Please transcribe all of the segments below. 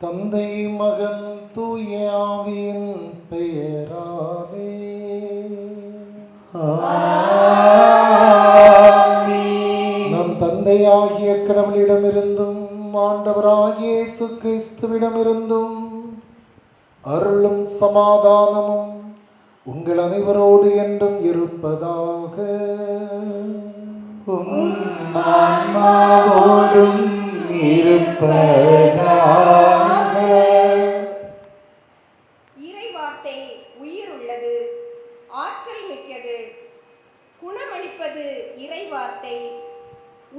தந்தை மகன் தூய ஆவியின் பெயராலே நம் தந்தையாகிய கடவுளிடமிருந்தும் ஆண்டவராகிய இயேசு கிறிஸ்துவிடமிருந்தும் அருளும் சமாதானமும் உங்கள் அனைவரோடு என்றும் இருப்பதாக. ஆன்மாவோடும் இருப்பதாக. இறைவார்த்தை உயிர் உள்ளது, ஆற்றல் மிக்கது. குணமளிப்பது இறைவார்த்தை,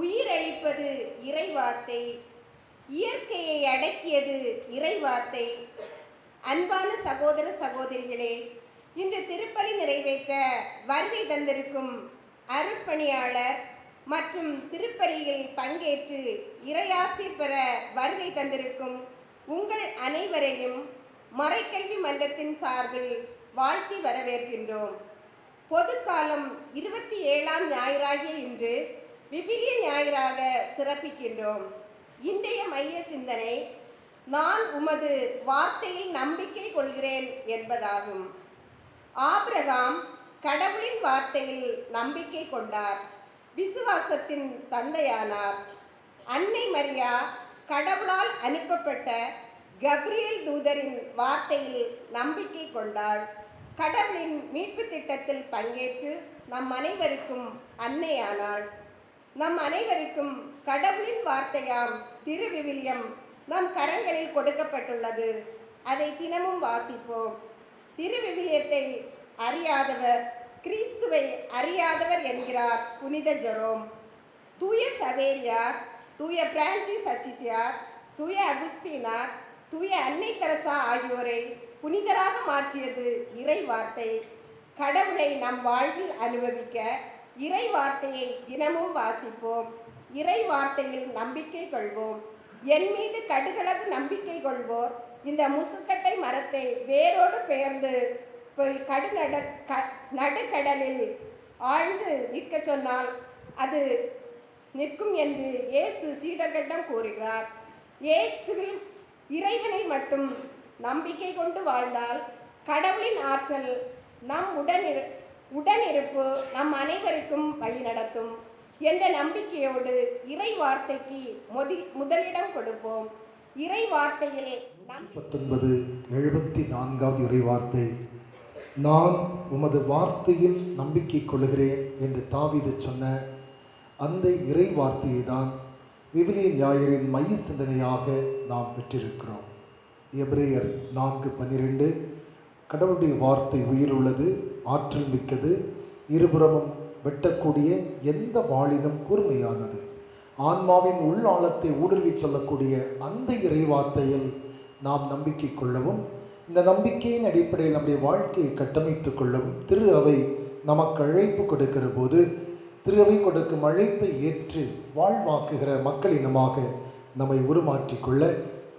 உயிரளிப்பது இறைவார்த்தை, இயற்கையை அடக்கியது இறைவார்த்தை. அன்பான சகோதர சகோதரிகளே, இன்று திருப்பலி நிறைவேற்ற வருகை தந்திருக்கும் அருட்பணியாளர் மற்றும் திருப்பலியில் பங்கேற்று இறையாசிர் பெற வருகை தந்திருக்கும் உங்கள் அனைவரையும் மறைக்கல்வி மன்றத்தின் சார்பில் வாழ்த்தி வரவேற்கின்றோம். பொதுக்காலம் 27ஆம் ஞாயிறாகிய இன்று விவிலிய ஞாயிறாக சிறப்பிக்கின்றோம். இன்றைய மைய சிந்தனை நான் உமது வார்த்தையில் நம்பிக்கை கொள்கிறேன் என்பதாகும். ஆபிரகாம் கடவுளின் வார்த்தையில் நம்பிக்கை கொண்டார், விசுவாசத்தின் தந்தையானார். அன்னை மரியா கடவுளால் அனுப்பப்பட்ட கப்ரியேல் தூதரின் வார்த்தையில் நம்பிக்கை கொண்டாள். கடவுளின் மீட்பு திட்டத்தில் பங்கேற்று நம் அனைவருக்கும் அன்னையானாள். நம் அனைவருக்கும் கடவுளின் வார்த்தையாம் திருவிவிலியம் நம் கரங்களில் கொடுக்கப்பட்டுள்ளது. அதை தினமும் வாசிப்போம். திருவிவிலியத்தை அறியாதவர் கிறிஸ்துவை அறியாதவர் என்கிறார் புனித ஜெரோம். தூய சவேரியார், தூய பிரான்சிஸ் அசிசியார், தூய அகுஸ்தீனார், தூய அன்னை தெரசா ஆகியோரை புனிதராக மாற்றியது இறை வார்த்தை. கடவுளை நம் வாழ்வில் அனுபவிக்க இறை வார்த்தையை தினமும் வாசிப்போம். இறை வார்த்தையில் நம்பிக்கை கொள்வோம். என் மீது கடுகளவு நம்பிக்கை கொள்வோர் இந்த முசுக்கட்டை மரத்தை வேரோடு பெயர்ந்து போய் நடுக்கடலில் ஆழ்ந்து நிற்க சொன்னால் அது நிற்கும் என்று இயேசு சீடர்களிடம் கூறுகிறார். இயேசுவில் இறைவனில் மட்டும் நம்பிக்கை கொண்டு வாழ்ந்தால் கடவுளின் ஆற்றல் நம் உடனிருப்பு நம் அனைவருக்கும் வழிநடத்தும் என்ற நம்பிக்கையோடு இறை வார்த்தைக்கு முதலிடம் கொடுப்போம். இறை வார்த்தையில் 74வது இறை வார்த்தை, நான் உமது வார்த்தையில் நம்பிக்கை கொள்கிறேன் என்று தாவீது சொன்ன அந்த இறை வார்த்தையை தான் விவிலிய ஞாயிறின் மைய சிந்தனையாக நாம் பெற்றிருக்கிறோம். எபிரேயர் 4:12, கடவுளுடைய வார்த்தை உயிருள்ளது, ஆற்றல் மிக்கது, இருபுறமும் வெட்டக்கூடிய எந்த வாளினும் கூர்மையானது, ஆன்மாவின் உள்ளாழத்தை ஊடுருவி சொல்லக்கூடிய அந்த இறை வார்த்தையில் நாம் நம்பிக்கை கொள்ளவும், இந்த நம்பிக்கையின் அடிப்படையில் நம்முடைய வாழ்க்கையை கட்டமைத்துக் கொள்ளவும் திரு அவை நமக்கு அழைப்பு கொடுக்கிற போது திரு அவை கொடுக்கும் அழைப்பை ஏற்று வாழ்வாக்குகிற மக்களினமாக நம்மை உருமாற்றிக்கொள்ள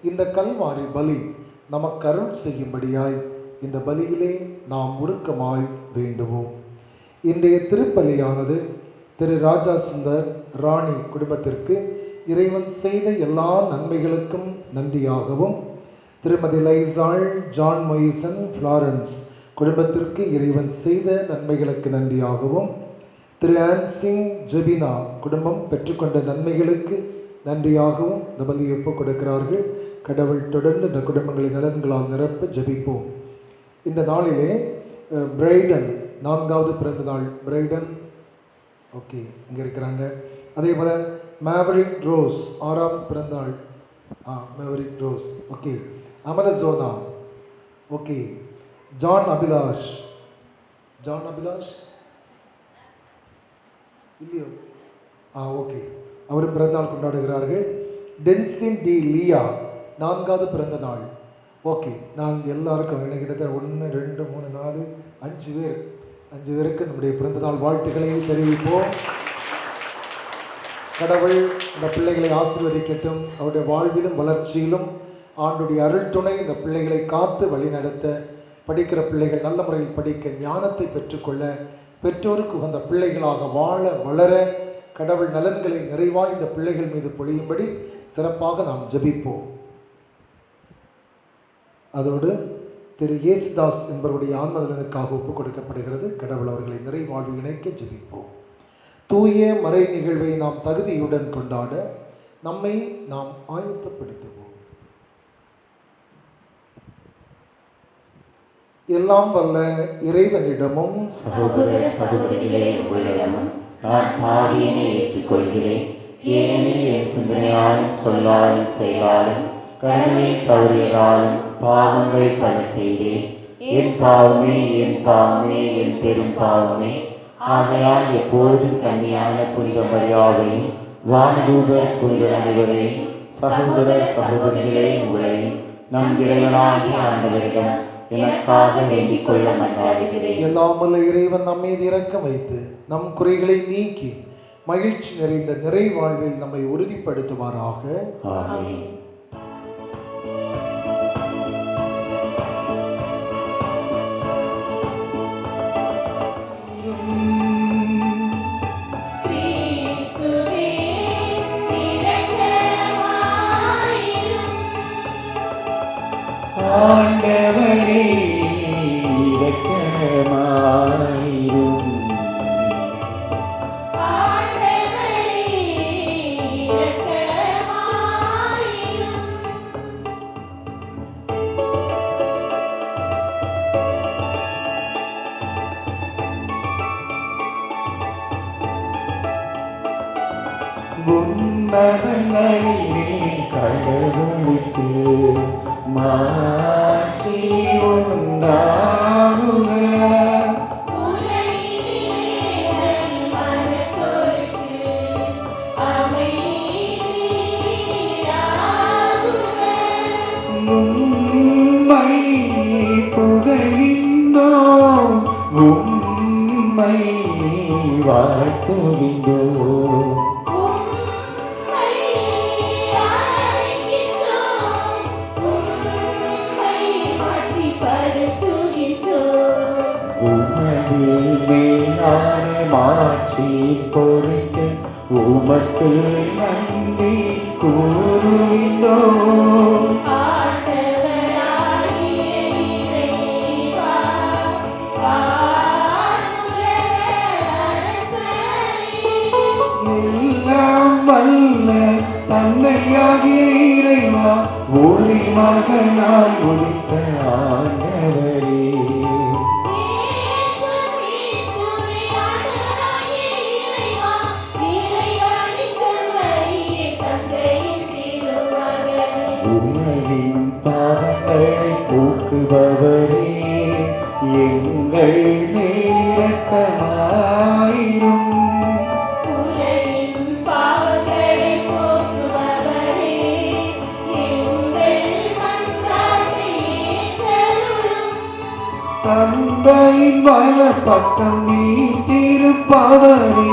இந்த கல்வாரி பலி நமக்கு அருள் செய்யும்படியாய் இந்த பலியிலே நாம் உருக்கமாய் வேண்டுவோம். இன்றைய திருப்பலியானது திரு ராஜா சுந்தர் ராணி குடும்பத்திற்கு இறைவன் செய்த எல்லா நன்மைகளுக்கும் நன்றியாகவும், திருமதி லைசாள் ஜான் மொய்சன் ஃப்ளாரன்ஸ் குடும்பத்திற்கு இறைவன் செய்த நன்மைகளுக்கு நன்றியாகவும், திரு ஆன்சிங் ஜெபினா குடும்பம் பெற்றுக்கொண்ட நன்மைகளுக்கு நன்றியாகவும் இந்த பலியை ஒப்புக் கொடுக்கிறார்கள். கடவுள் தொடர்ந்து இந்த குடும்பங்களின் நலன்களால் நிரப்ப ஜெபிப்போம். இந்த நாளிலே பிரைடன் 4வது பிறந்த நாள் பிரைடன் ஓகே இங்கே இருக்கிறாங்க. அதே போல் மேவரிக் ரோஸ் 6ஆம் பிறந்தநாள் மேவரிக் ரோஸ் ஓகே. அமலசோனா ஓகே. ஜான் அபிலாஷ் இல்லையோ ஓகே, அவரும் பிறந்தநாள் கொண்டாடுகிறார்கள். டென்சின் டி லியா 4வது பிறந்த நாள் ஓகே. நாங்கள் எல்லாருக்கும் என்ன கிட்டத்தட்ட 1 2 3 4 5 பேர் 5 பேருக்கு நம்முடைய பிறந்தநாள் வாழ்த்துக்களை தெரிவிப்போம். கடவுள் இந்த பிள்ளைகளை ஆசீர்வதிக்கட்டும். அவருடைய வாழ்விலும் வளர்ச்சியிலும் ஆண்டுடைய அருள் துணை இந்த பிள்ளைகளை காத்து வழிநடத்த, படிக்கிற பிள்ளைகள் நல்ல முறையில் படிக்க, ஞானத்தை பெற்றுக்கொள்ள, பெற்றோருக்கு உகந்த பிள்ளைகளாக வாழ வளர கடவுள் நலன்களை நிறைவாய் இந்த பிள்ளைகள் மீது பொழியும்படி சிறப்பாக நாம் ஜெபிப்போம். அதோடு திரு இயேசுதாஸ் என்பவருடைய ஆன்ம நலனுக்காக ஒப்புக் கொடுக்கப்படுகிறது. கடவுள் அவர்களை நிறைவாழ்வு இணைக்க ஜெபிப்போம். தூய மறை நிகழ்வை நாம் தகுதியுடன் கொண்டாட நம்மை நாம் ஆயத்தப்படுத்துவோம். எல்லாம் வல்ல இறைவனிடமும் சகோதர சகோதரிகளே, உங்களிடமும் நான் பாவியனை ஏற்றுக்கொள்கிறேன். ஏனெனில் என் சிந்தனையாலும் சொல்லாலும் செயலாலும் கடமை தவறியதாலும் பாவங்கள் பல செய்தேன். என் பாவமே, என் பாவமே, என் பெரும் பாவமே. ஆகையால் எப்போதும் கன்னியான புனித மரியாதையும் வானதூதர் புனித அனைவரையும் சகோதர சகோதரிகளே, உங்களையும் நம் இறைவனாகிய ஆண்டவரிடம் எனக்காக வேண்டிக் கொள்ள மன்றாடுகிறேன். எல்லாம் வல்ல இறைவன் நம் மீது இரக்கம் வைத்து நம் குறைகளை நீக்கி மகிழ்ச்சி நிறைந்த நிறைவாழ்வில் நம்மை உறுதிப்படுத்துவாராக. ஆமென். ஆண்டவரே இரக்கமாயிரும். உன்னதங்களிலே கடவுளுக்கு மாட்சி உண்டாகுக. உம்மை புகழ்கின்றோம், உம்மை வாழ்த்துகின்றோம். உமது மேலான மாட்சி பொருட்டு உமக்கு நன்றி கூறுகின்றோம். எல்லாம் வல்ல தந்தையாகிய இறைவா, ஒரே மகனாய் உதித்த ஆண்டவரே, உலகின் பாவங்களை போக்குபவரே, எங்கள் இரக்கமாயிரும். தந்தையின் வலப்பக்கம் வீற்றிருப்பவரே,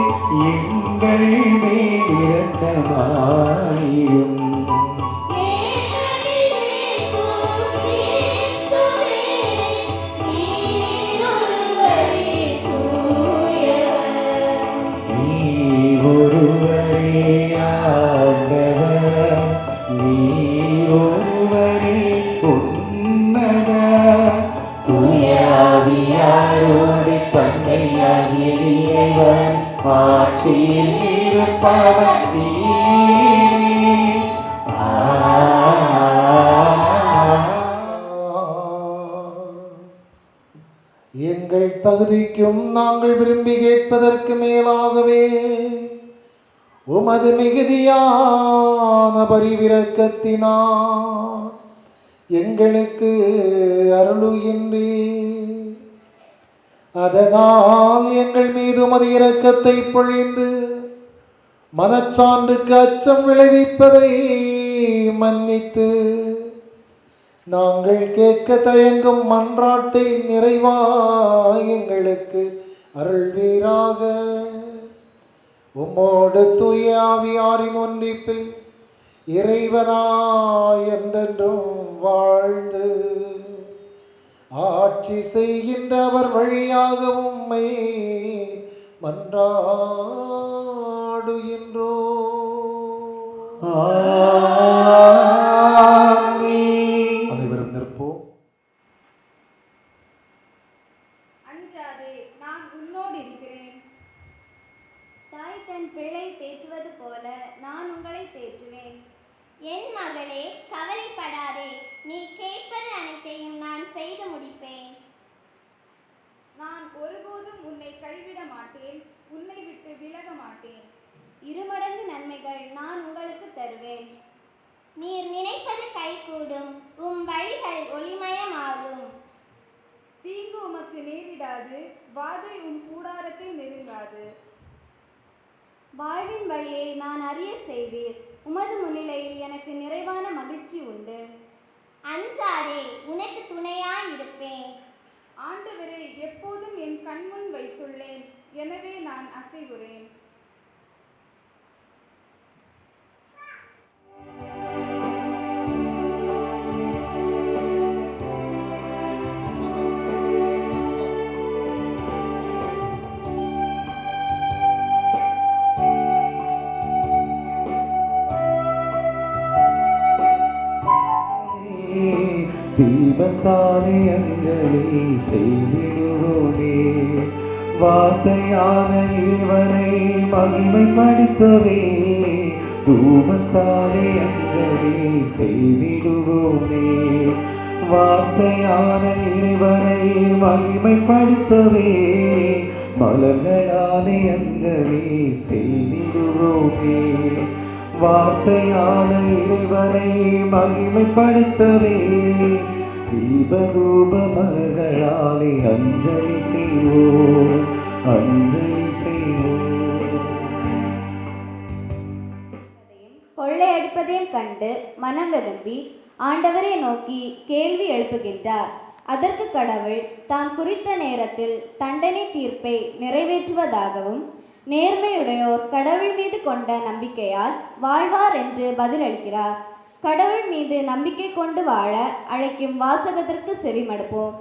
எங்கள் மேல் இரக்கமாயிரும். நீர் ஒருவரே ஆண்டவர், நீர் ஒருவரே உன்னத தூய ஆவியாரோடு தந்தையாகிய இறைவன் ஆட்சியில் இருப்பவர் நீரே. எங்கள் தகுதிக்கும் நாங்கள் விரும்பி கேட்பதற்கு மேலாகவே உமது மிகுதியான பரிவிரக்கத்தினால் எங்களுக்கு அருளுகின்றீர். அதனால் எங்கள் மீது உமது இரக்கத்தை பொழிந்து மனச்சான்றுக்கு அச்சம் விளைவிப்பதை மன்னித்து நாங்கள் கேட்க தயங்கும் மன்றாட்டை நிறைவாய் எங்களுக்கு அருள்வீராக. உம்மோடு தூய ஆவியாரின் ஒன்றிப்பில் இறைவனாய் என்றென்றும் வாழ்ந்து ஆட்சி செய்கின்ற அவர் வழியாக உம்மை மன்றாடுகின்றோம். அனைவரும் நிற்போம். அஞ்சாதே, நான் உன்னோடு இருக்கிறேன். தாய் தன் பிள்ளை தேற்றுவது போல நான் உங்களை தேற்றுவேன். என் மகளே, கவலைப்படாதே. நீ கேட்பது அனைத்தையும் நான் செய்து முடிப்பேன். நான் ஒருபோதும் உன்னை கைவிட மாட்டேன், உன்னை விட்டு விலக மாட்டேன். இருமடங்கு நன்மைகள் நான் உங்களுக்கு தருவேன். நீர் நினைப்பது கைகூடும், வழிகள் ஒளிமயமாகும். தீங்கு உமக்கு நேரிடாது, வாதை கூடாரத்தை நெருங்காது. வாழ்வின் வழியை நான் அறிய செய்வீர். உமது முன்னிலையில் எனக்கு நிறைவான மகிழ்ச்சி உண்டு. அஞ்சாதே, உனக்கு துணையாயிருப்பேன். ஆண்டவரை எப்போதும் என் கண்முன் வைத்துள்ளேன், எனவே நான் அசைவுறேன். தீபத்தாலே அஞ்சலி செய்திடுவோமே, வார்த்தையான இறைவனை மகிமைப்படுத்தவே தூபத்தாலே அஞ்சலி செய்திடுவோமே, வார்த்தையான இறைவனை மகிமைப்படுத்தவே மலர்களாலே அஞ்சலி செய்திடுவோமே, வார்த்தையான இறைவனை மகிமைப்படுத்தவே தீபதூப மலர்களாலே அஞ்சலி செய்வோம், அஞ்சலி செய்வோம். கொள்ளையடிப்பதையும் கண்டு மனம் விரும்பி ஆண்டவரை நோக்கி கேள்வி எழுப்புகின்றார். அதற்கு கடவுள் தாம் குறித்த நேரத்தில் தண்டனை தீர்ப்பை நிறைவேற்றுவதாகவும் நேர்மையுடையோர் கடவுள் மீது கொண்ட நம்பிக்கையால் வாழ்வார் என்று பதிலளிக்கிறார். கடவுள் மீது நம்பிக்கை கொண்டு வாழ அழைக்கும் வாசகத்திற்கு செவிமடுப்போம்.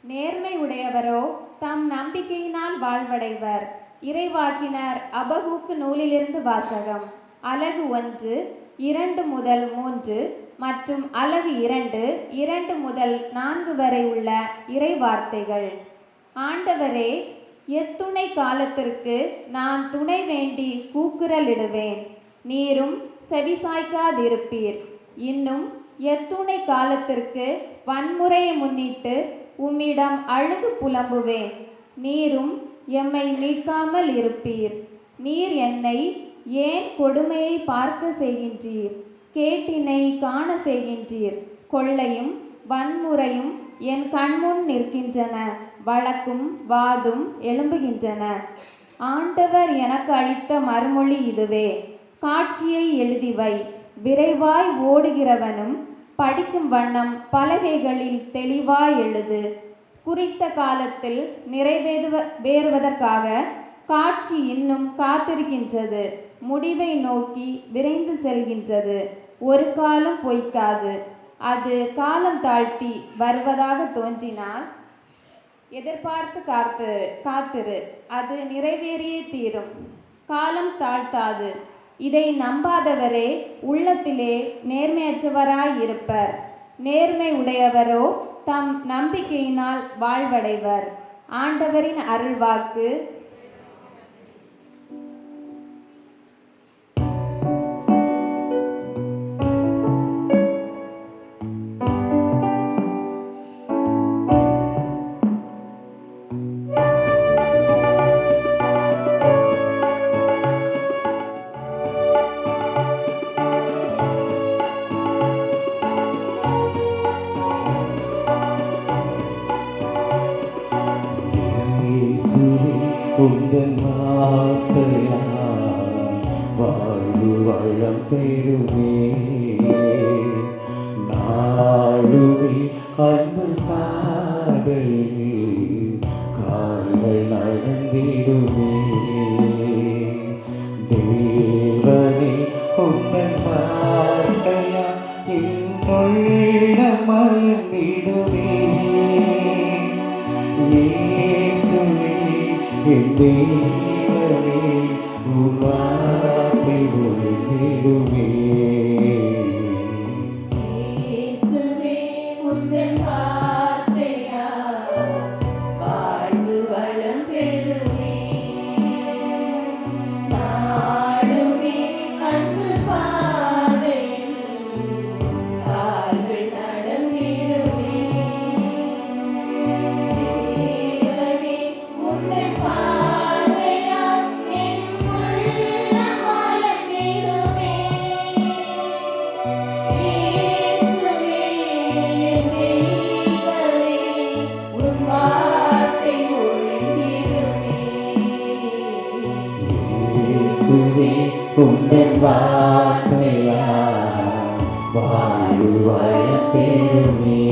நேர்மை உடையவரோ தம் நம்பிக்கையினால் வாழ்வடைவர். இறைவாக்கினர் அபகூக்கு நூலிலிருந்து வாசகம். அலகு 1 2 முதல் 3 மற்றும் அலகு 2 2 முதல் 4 வரை உள்ள இறை வார்த்தைகள். ஆண்டவரே, எத்துணை காலத்திற்கு நான் துணை வேண்டி கூக்குரலிடுவேன், நீரும் செவிசாய்க்காதிருப்பீர். இன்னும் எத்துணை காலத்திற்கு வன்முறையை முன்னிட்டு உம்மிடம் அழுது புலம்புவேன், நீரும் எம்மை மீட்காமல் இருப்பீர். நீர் என்னை ஏன் கொடுமையை பார்க்க செய்கின்றீர், கேட்டினை காண செய்கின்றீர். கொள்ளையும் வன்முறையும் என் கண்முன் நிற்கின்றன, வழக்கும் வாதும் எழும்புகின்றன. ஆண்டவர் எனக்கு அளித்த மறுமொழி இதுவே, காட்சியை எழுதிவை, விரைவாய் ஓடுகிறவனும் படிக்கும் வண்ணம் பலகைகளில் தெளிவாய் எழுது. குறித்த காலத்தில் நிறைவேறுவதற்காக காட்சி இன்னும் காத்திருக்கின்றது, முடிவை நோக்கி விரைந்து செல்கின்றது, ஒரு காலம் பொய்க்காது. அது காலம் தாழ்த்தி வருவதாக தோன்றினால் எதிர்பார்த்து காத்திரு, அது நிறைவேறியே தீரும். காலம் தாழ்த்தாது. இதை நம்பாதவரே உள்ளத்திலே நேர்மையற்றவராய் இருப்பர். நேர்மை உடையவரோ தம் நம்பிக்கையினால் வாழ்வடைவர். ஆண்டவரின் அருள்வாக்கு. உந்தன் வார்த்தையால் வாழ்வு வளம் பெறுமே, நாளுமே அன்பு பாதையில் கால்கள் நடந்திடுமே. தேவனே, உந்தன் வார்த்தையால் என்னுள்ள மலர்ந்திடுமே. இயேசுவே என் தேவனே, உம் வார்த்தை ஒளிந்திடுமே. இயேசுவே, உந்தன் வார்த்தையால் வாழ்வு வளம் பெறுமே, நாளுமே அன்பு உந்தன் வார்த்தையால் வாழ்வு வளம் பெறுமே.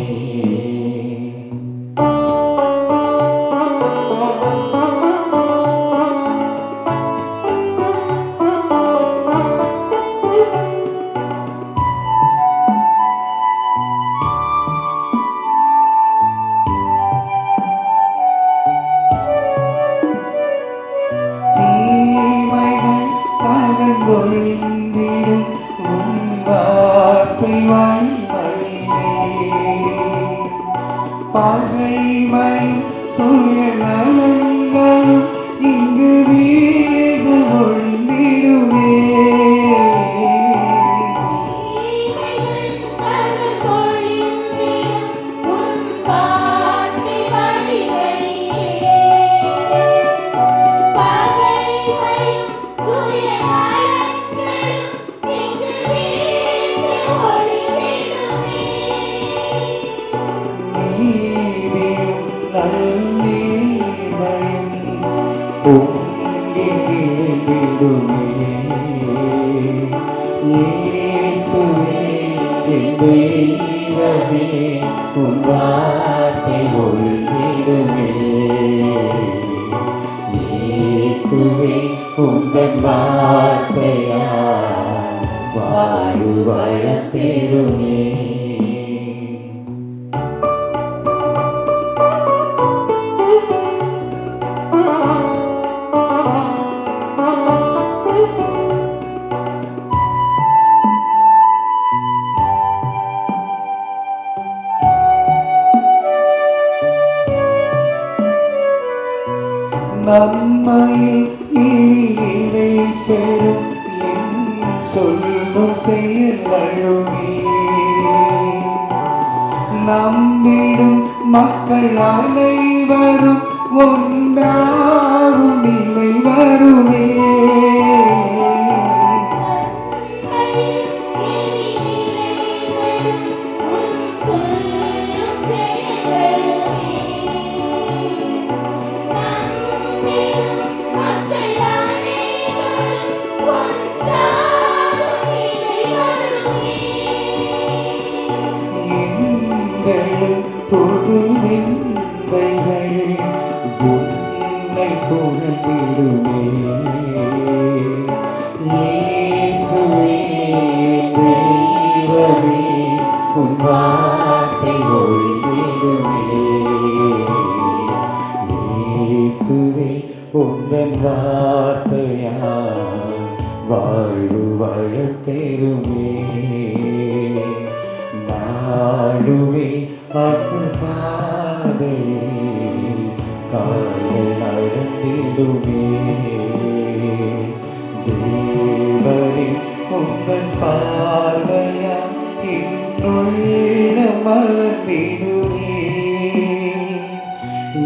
தீமைகள் அகன்றொழிந்திடும் உன் வார்த்தை வழியிலே. பகைமையும் சுயநலங்களும் இங்கு வீடு ஒழிந்திடுமே. நீதியும் நல்லீர்மையும் பொங்கி நிறைந்திடுமே. இயேசுவே என் தெய்வமே, உன் வார்த்தை ஒழிந்திடுமே. இயேசுவே உந்தன் வார்த்தையால் வாழ்வு வளம் பெறுமே. நன்மையில் இனிலை பெறும் என் சொல்லும் செயல்களுமே. நம்பிடும் மக்கள் அனைவரும் ஒன்றாகும் நிலை வருமே. எங்களும் பொது நிந்தைகள் உன்னை புகழ்ந்திடுமே. இயேசுவே தெய்வமே, உன் வார்த்தை ஒழிந்திடுமே. இயேசுவே உந்தன் வார்த்தையால் வாழ்வு வளம் பெறுமே. நாடுவே அந்த பாதையில் கால்கள் நடந்திடுமே. தேவனே உந்தன் பார்வையால் என்னுள்ள மலர்ந்திடுமே.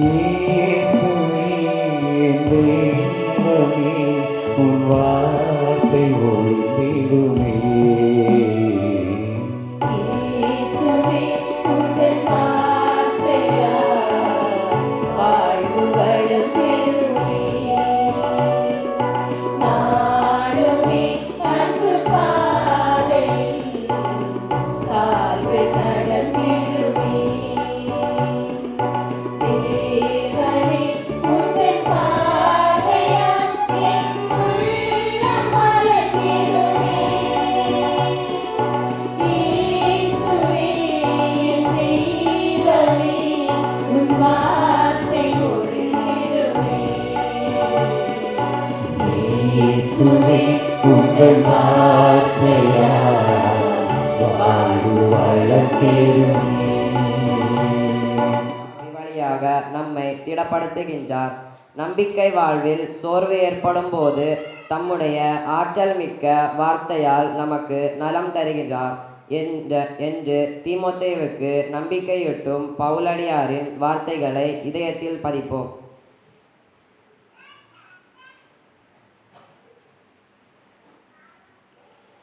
இயேசுவே என் தெய்வமே, உன் வார்த்தை ஒழிந்திடுமே. இயேசுவே உந்தன் வார்த்தையால் வாழ்வு வளம் பெறுமே. வழியாக நம்மை திடப்படுத்துகின்றார். நம்பிக்கை வாழ்வில் சோர்வு ஏற்படும் போது தம்முடைய ஆற்றல் மிக்க வார்த்தையால் நமக்கு நலம் தருகின்றார் என்று தீமோத்தேயுவுக்கு நம்பிக்கையூட்டும் பவுலடியாரின் வார்த்தைகளை இதயத்தில் பதிப்போம்.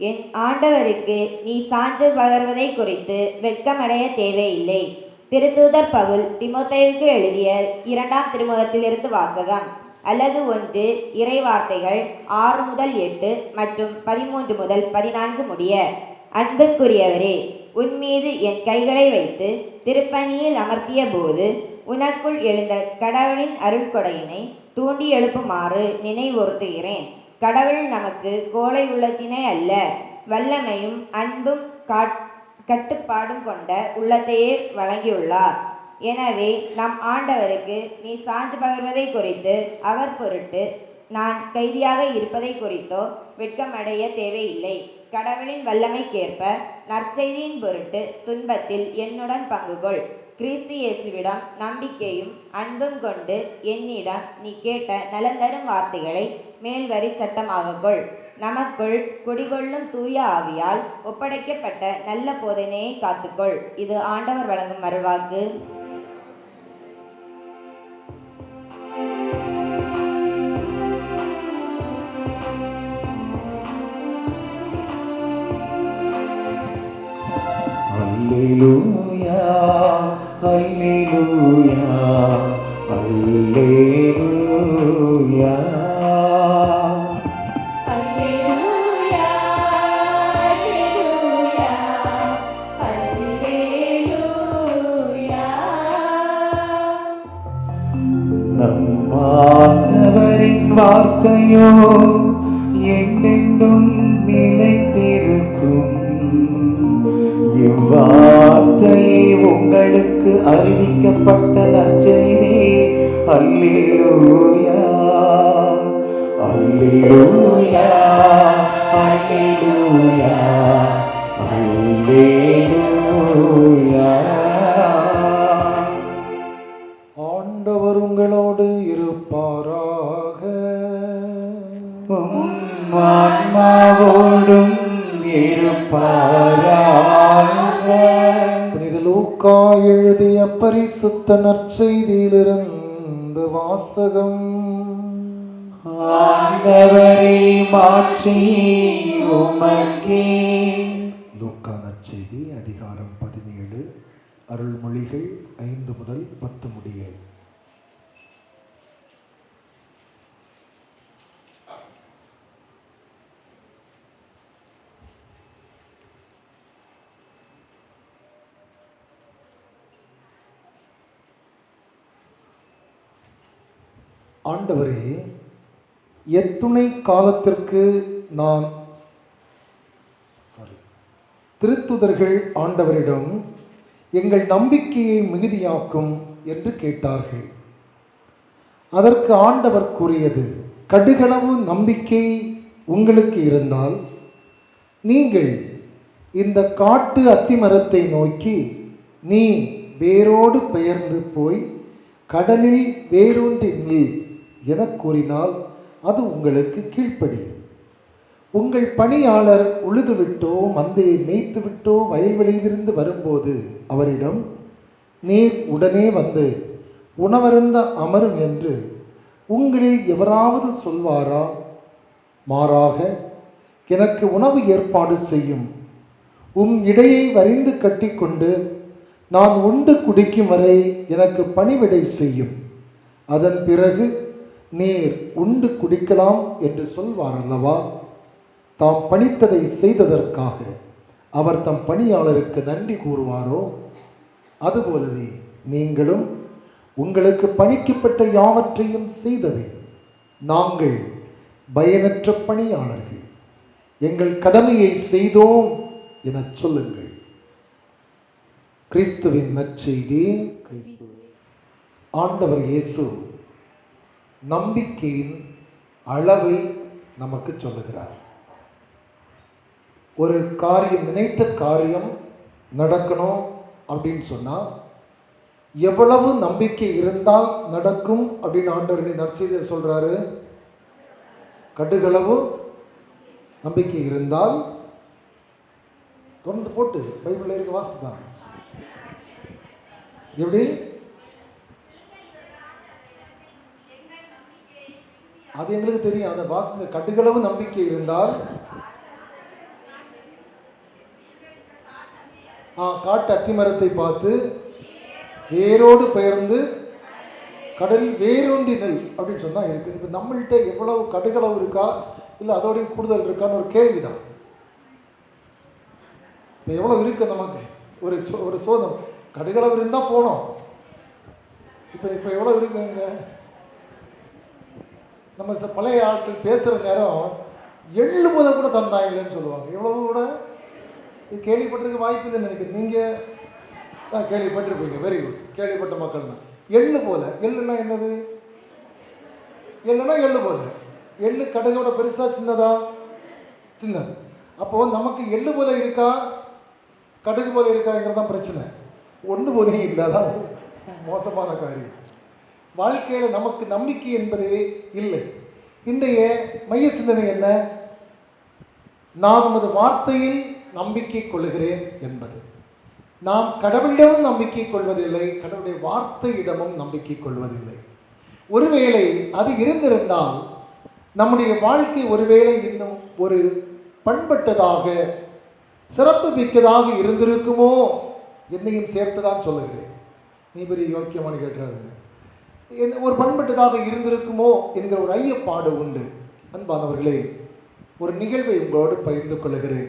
என் ஆண்டவருக்கு நீ சான்று பகர்வதை குறித்து வெட்கமடைய தேவையில்லை. திருத்தூதர் பவுல் தீமோத்தேயுவுக்கு எழுதிய 2ஆம் திருமுகத்திலிருந்து வாசகம். அலகு 1 இறைவார்த்தைகள் 6 முதல் 8 மற்றும் 13 முதல் 14 முடிய. அன்புக்குரியவரே, உன்மீது என் கைகளை வைத்து திருப்பணியில் அமர்த்திய போது உனக்குள் எழுந்த கடவுளின் அருள்கொடையினை தூண்டி எழுப்புமாறு நினைவுறுத்துகிறேன். கடவுள் நமக்கு கோழை உள்ளத்தினை அல்ல, வல்லமையும் அன்பும் கட்டுப்பாடும் கொண்ட உள்ளத்தையே வழங்கியுள்ளார். எனவே நம் ஆண்டவருக்கு நீ சான்று பகர்வதை குறித்து அவர் பொருட்டு நான் கைதியாக இருப்பதை குறித்தோ வெட்கமடைய தேவையில்லை. கடவுளின் வல்லமைக்கேற்ப நற்செய்தியின் பொருட்டு துன்பத்தில் என்னுடன் பங்குகொள். கிறிஸ்து இயேசுவிடம் நம்பிக்கையும் அன்பும் கொண்டு என்னிடம் நீ கேட்ட நலந்தரும் வார்த்தைகளை மேல்வரி சட்டமாகக்கொள். நமக்குள் குடிகொள்ளும் தூய ஆவியால் ஒப்படைக்கப்பட்ட நல்ல போதனையை காத்துக்கொள். இது ஆண்டவர் வழங்கும் மறுவாக்கு. அல்லேலூயா அல்லேலூயா அல்லேலூயா. நம் ஆண்டவரின் வார்த்தையோ என்னென்றும் நிலைத்திருக்கும். இவ்வார்த்தையை உங்களுக்கு அறிவிக்கப்பட்ட நற்செய்தி. அல்லேலூயா அல்லேலூயா அல்லேலூயா அல்லேலூயா. ஆண்டவர் உங்களோடு இருப்பாராக. ஆன்மாவோடும் இருப்பாராக. புனித லூக்கா எழுதிய பரிசுத்த நற்செய்தியிலிருந்து வாசகம். ஆண்டவரை மாற்றி உமக்கே. லூக்கா நற்செய்தி அதிகாரம் 17 அருள்மொழிகள் 5 முதல் 10 முடிய. ஆண்டவரே, எத்துணை காலத்திற்கு நான் திருத்துதர்கள் ஆண்டவரிடம் எங்கள் நம்பிக்கையை மிகுதியாக்கும் என்று கேட்டார்கள். அதற்கு ஆண்டவர் கூறியது, கடுகளவு நம்பிக்கை உங்களுக்கு இருந்தால் நீங்கள் இந்த காட்டு அத்திமரத்தை நோக்கி நீ வேரோடு பெயர்ந்து போய் கடலில் வேரூன்றி நில் என கூறினால் அது உங்களுக்கு கீழ்ப்படியும். உங்கள் பணியாளர் உழுதுவிட்டோ மந்தையை மேய்த்துவிட்டோ வயல்வெளியிலிருந்து வரும்போது அவரிடம் நீர் உடனே வந்து உணவருந்த அமரும் என்று உங்களில் எவராவது சொல்வாரா? மாறாக எனக்கு உணவு ஏற்பாடு செய்யும், இடையை வரிந்து கட்டிக்கொண்டு நான் உண்டு குடிக்கும் வரை எனக்கு பணிவிடை செய்யும், அதன் பிறகு நீர் உண்டு குடிக்கலாம் என்று சொல்வார் அல்லவா? தாம் பணித்ததை செய்ததற்காக அவர் தம் பணியாளருக்கு நன்றி கூறுவாரோ? அதுபோலவே நீங்களும் உங்களுக்கு பணிக்கப்பட்ட யாவற்றையும் செய்தவே. நாங்கள் பயனற்ற பணியாளர்கள், எங்கள் கடமையை செய்தோம் என சொல்லுங்கள். கிறிஸ்துவின் நற்செய்தி. ஆண்டவர் இயேசு நம்பிக்கையின் அளவை நமக்கு சொல்லுகிறார். ஒரு காரியம், நினைத்த காரியம் நடக்கணும் அப்படின்னு சொன்னால் எவ்வளவு நம்பிக்கை இருந்தால் நடக்கும் அப்படின்னு ஆண்டவர் நற்செய்தியை சொல்கிறாரு. கடுகளவு நம்பிக்கை இருந்தால், தொடர்ந்து போட்டு பைபிளில் இருக்க வாசித்தான் எப்படி அது எங்களுக்கு தெரியும். அந்த வாசி கடுகளவு நம்பிக்கை இருந்தால் காட்டு அத்திமரத்தை பார்த்து வேரோடு பெயர்ந்து கடலில் வேரூன்றி நெல் அப்படின்னு சொன்னால் இருக்குது. இப்போ நம்மள்கிட்ட எவ்வளவு கடுகளவு இருக்கா இல்லை அதோடைய கூடுதல் இருக்கான்னு ஒரு கேள்வி தான். இப்போ எவ்வளோ இருக்குது நமக்கு ஒரு சோதம் கடுகளவு இருந்தால் போனோம். இப்போ எவ்வளோ இருக்குங்க? நம்ம பழைய ஆட்கள் பேசுகிற நேரம் எள்ளு போத கூட தந்தாயில்லைன்னு சொல்லுவாங்க. எவ்வளவு கூட இது கேள்விப்பட்டிருக்க வாய்ப்பு இல்லைன்னு நினைக்கிறேன். நீங்கள் கேள்விப்பட்டிருப்பீங்க. வெரி குட், கேள்விப்பட்ட மக்கள் தான். எள்ளு போல. எள்ளுன்னா என்னது? எள்ளுனா எள்ளு போல. எள்ளு கடுகோட பெருசா சின்னதா? சின்னது. அப்போது நமக்கு எள்ளு போல இருக்கா கடுகு போல இருக்காங்கிறது தான் பிரச்சனை. ஒன்று போலே இல்லாதான் மோசமான காரியம். வாழ்க்கையில் நமக்கு நம்பிக்கை என்பதே இல்லை. இன்றைய மைய சிந்தனை என்ன? நான் உமது வார்த்தையில் நம்பிக்கை கொள்கிறேன் என்பது. நாம் கடவுளிடமும் நம்பிக்கை கொள்வதில்லை, கடவுளுடைய வார்த்தையிடமும் நம்பிக்கை கொள்வதில்லை. ஒருவேளை அது இருந்திருந்தால் நம்முடைய வாழ்க்கை ஒருவேளை இன்னும் ஒரு பண்பட்டதாக சிறப்பு மிக்கதாக இருந்திருக்குமோ, என்னையும் சேர்த்து தான் சொல்லுகிறேன். நீ பெரிய யோக்கியமான கேட்டுறாதுங்க. ஒரு பண்பட்டதாக இருந்திருக்குமோ என்கிற ஒரு ஐயப்பாடு உண்டு. அன்பானவர்களே, ஒரு நிகழ்வை உங்களோடு பகிர்ந்து கொள்கிறேன்.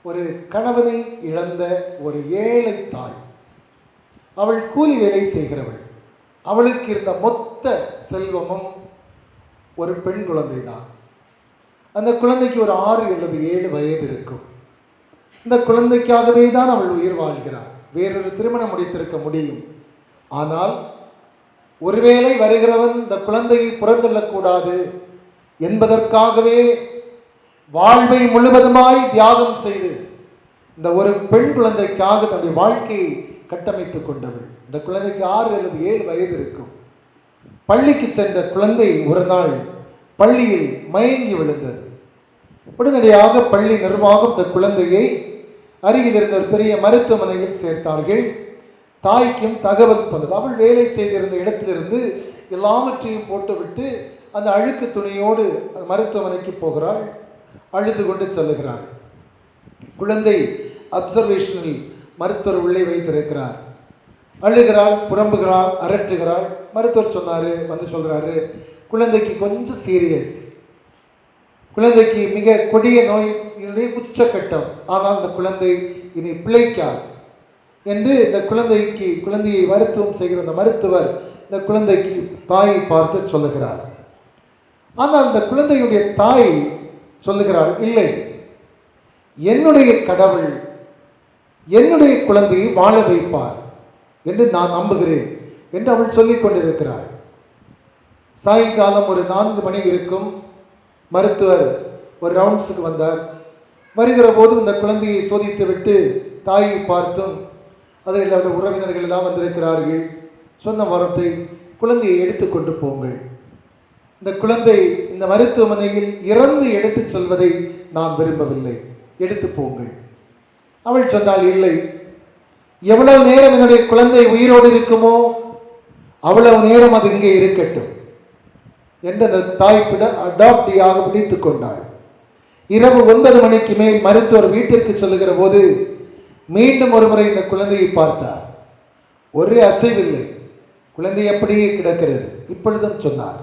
ஒரு கணவனை இழந்த ஒரு ஏழை தாய், அவள் கூலி வேலை செய்கிறவள். அவளுக்கு இருந்த மொத்த செல்வமும் ஒரு பெண் குழந்தை தான். அந்த குழந்தைக்கு ஒரு 6 அல்லது 7 வயது இருக்கும். இந்த குழந்தைக்காகவே தான் அவள் உயிர் வாழ்கிறாள். வேறொரு திருமணம் முடித்திருக்க முடியும். ஆனால் ஒருவேளை வருகிறவன் இந்த குழந்தையை புறந்தள்ளக்கூடாது என்பதற்காகவே வாழ்வை முழுவதுமாய் தியாகம் செய்து இந்த ஒரு பெண் குழந்தைக்காக தன்னுடைய வாழ்க்கையை கட்டமைத்துக் கொண்டவர். இந்த குழந்தைக்கு 6 அல்லது 7 வயது இருக்கும். பள்ளிக்கு சென்ற குழந்தை ஒரு நாள் பள்ளியில் மயங்கி விழுந்தது. உடனடியாக பள்ளி நிர்வாகம் இந்த குழந்தையை அருகில் இருந்த ஒரு பெரிய மருத்துவமனையில் சேர்த்தார்கள். தாய்க்கும் தகவல் பண்ணது. அவள் வேலை செய்திருந்த இடத்திலிருந்து எல்லாவற்றையும் போட்டுவிட்டு அந்த அழுக்கு துணியோடு மருத்துவமனைக்கு போகிறாள். அழுது கொண்டு செல்லுகிறாள். குழந்தை அப்சர்வேஷனில் மருத்துவர் உள்ளே வைத்திருக்கிறார். அழுகிறாள், புறம்புகிறாள், அரற்றுகிறாள். மருத்துவர் சொன்னார், வந்து சொல்கிறாரு, குழந்தைக்கு கொஞ்சம் சீரியஸ், குழந்தைக்கு மிக கொடிய நோய், இதனுடைய உச்சக்கட்டம், ஆனால் இந்த குழந்தை இனி பிழைக்காது என்று இந்த குழந்தையை மருத்துவம் செய்கிற அந்த மருத்துவர் இந்த குழந்தைக்கு தாயை பார்த்து சொல்லுகிறார். ஆனால் அந்த குழந்தையுடைய தாய் சொல்லுகிறாள், இல்லை, என்னுடைய கடவுள் என்னுடைய குழந்தையை வாழ வைப்பார் என்று நான் நம்புகிறேன் என்று அவள் சொல்லிக் கொண்டிருக்கிறாள். சாயங்காலம் ஒரு 4 மணி இருக்கும். மருத்துவர் ஒரு ரவுண்ட்ஸுக்கு வந்தார். வருகிற போதும் இந்த குழந்தையை சோதித்து விட்டு தாயை பார்த்தும், அதில் அவருடைய உறவினர்கள் எல்லாம் வந்திருக்கிறார்கள், சொன்ன வாரத்தை குழந்தையை எடுத்து கொண்டு போங்கள், இந்த குழந்தை இந்த மருத்துவமனையில் இறந்து எடுத்து செல்வதை நான் விரும்பவில்லை, எடுத்து போங்கள். அவள் சொன்னால், இல்லை, எவ்வளவு நேரம் என்னுடைய குழந்தை உயிரோடு இருக்குமோ அவ்வளவு நேரம் அது இங்கே இருக்கட்டும் என்று அந்த தாய்ப்பிட அடாப்டியாக பிடித்து கொண்டாள். இரவு 9 மணிக்கு மேல் மருத்துவர் வீட்டிற்கு செல்லுகிற போது மீண்டும் ஒரு முறை இந்த குழந்தையை பார்த்தார். ஒரே அசைவில்லை, குழந்தை அப்படியே கிடக்கிறது. இப்பொழுதும் சொன்னார்,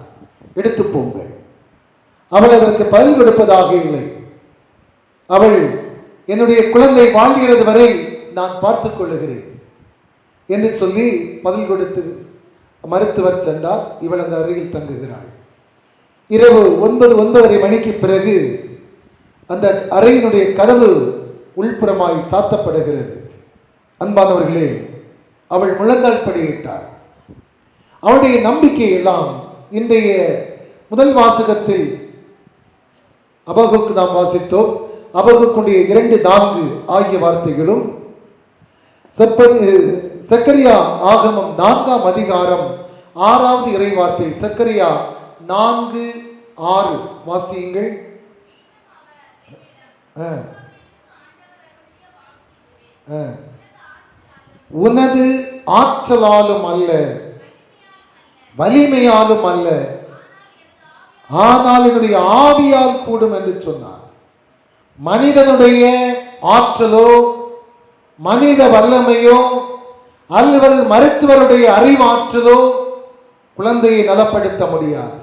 எடுத்து போங்கள். அவள் அதற்கு பதில் கொடுப்பதாக இல்லை. அவள், என்னுடைய குழந்தை வாழ்கிறது வரை நான் பார்த்து கொள்ளுகிறேன் என்று சொல்லி பதில் கொடுத்து மருத்துவர் சென்றார். இவள் அந்த அருகில் தங்குகிறாள். இரவு 9-9:30 மணிக்கு பிறகு அந்த அறையினுடைய கதவு உள்புறமாய் சாத்தப்படுகிறது. அன்பானவர்களே, அவள் முழந்தாள் படியிட்டாள். அவளுடைய நம்பிக்கை எல்லாம் இன்றைய முதல் வாசகத்தில் அபகுக்கு நாம் வாசித்தோம். அபகுக்குடைய 2:4 ஆகிய வார்த்தைகளும் சக்கரியா ஆகமம் 4ஆம் அதிகாரம் 6வது இறை வார்த்தை சக்கரியா 4:6 வாசியுங்கள். உனது ஆற்றலாலும் அல்ல, வலிமையாலும் அல்ல, ஆனால் என்னுடைய ஆவியால் கூடும் என்று சொன்னார். மனிதனுடைய ஆற்றலோ மனித வல்லமையோ அல்லது மருத்துவருடைய அறிவாற்றலோ குழந்தையை நலப்படுத்த முடியாது.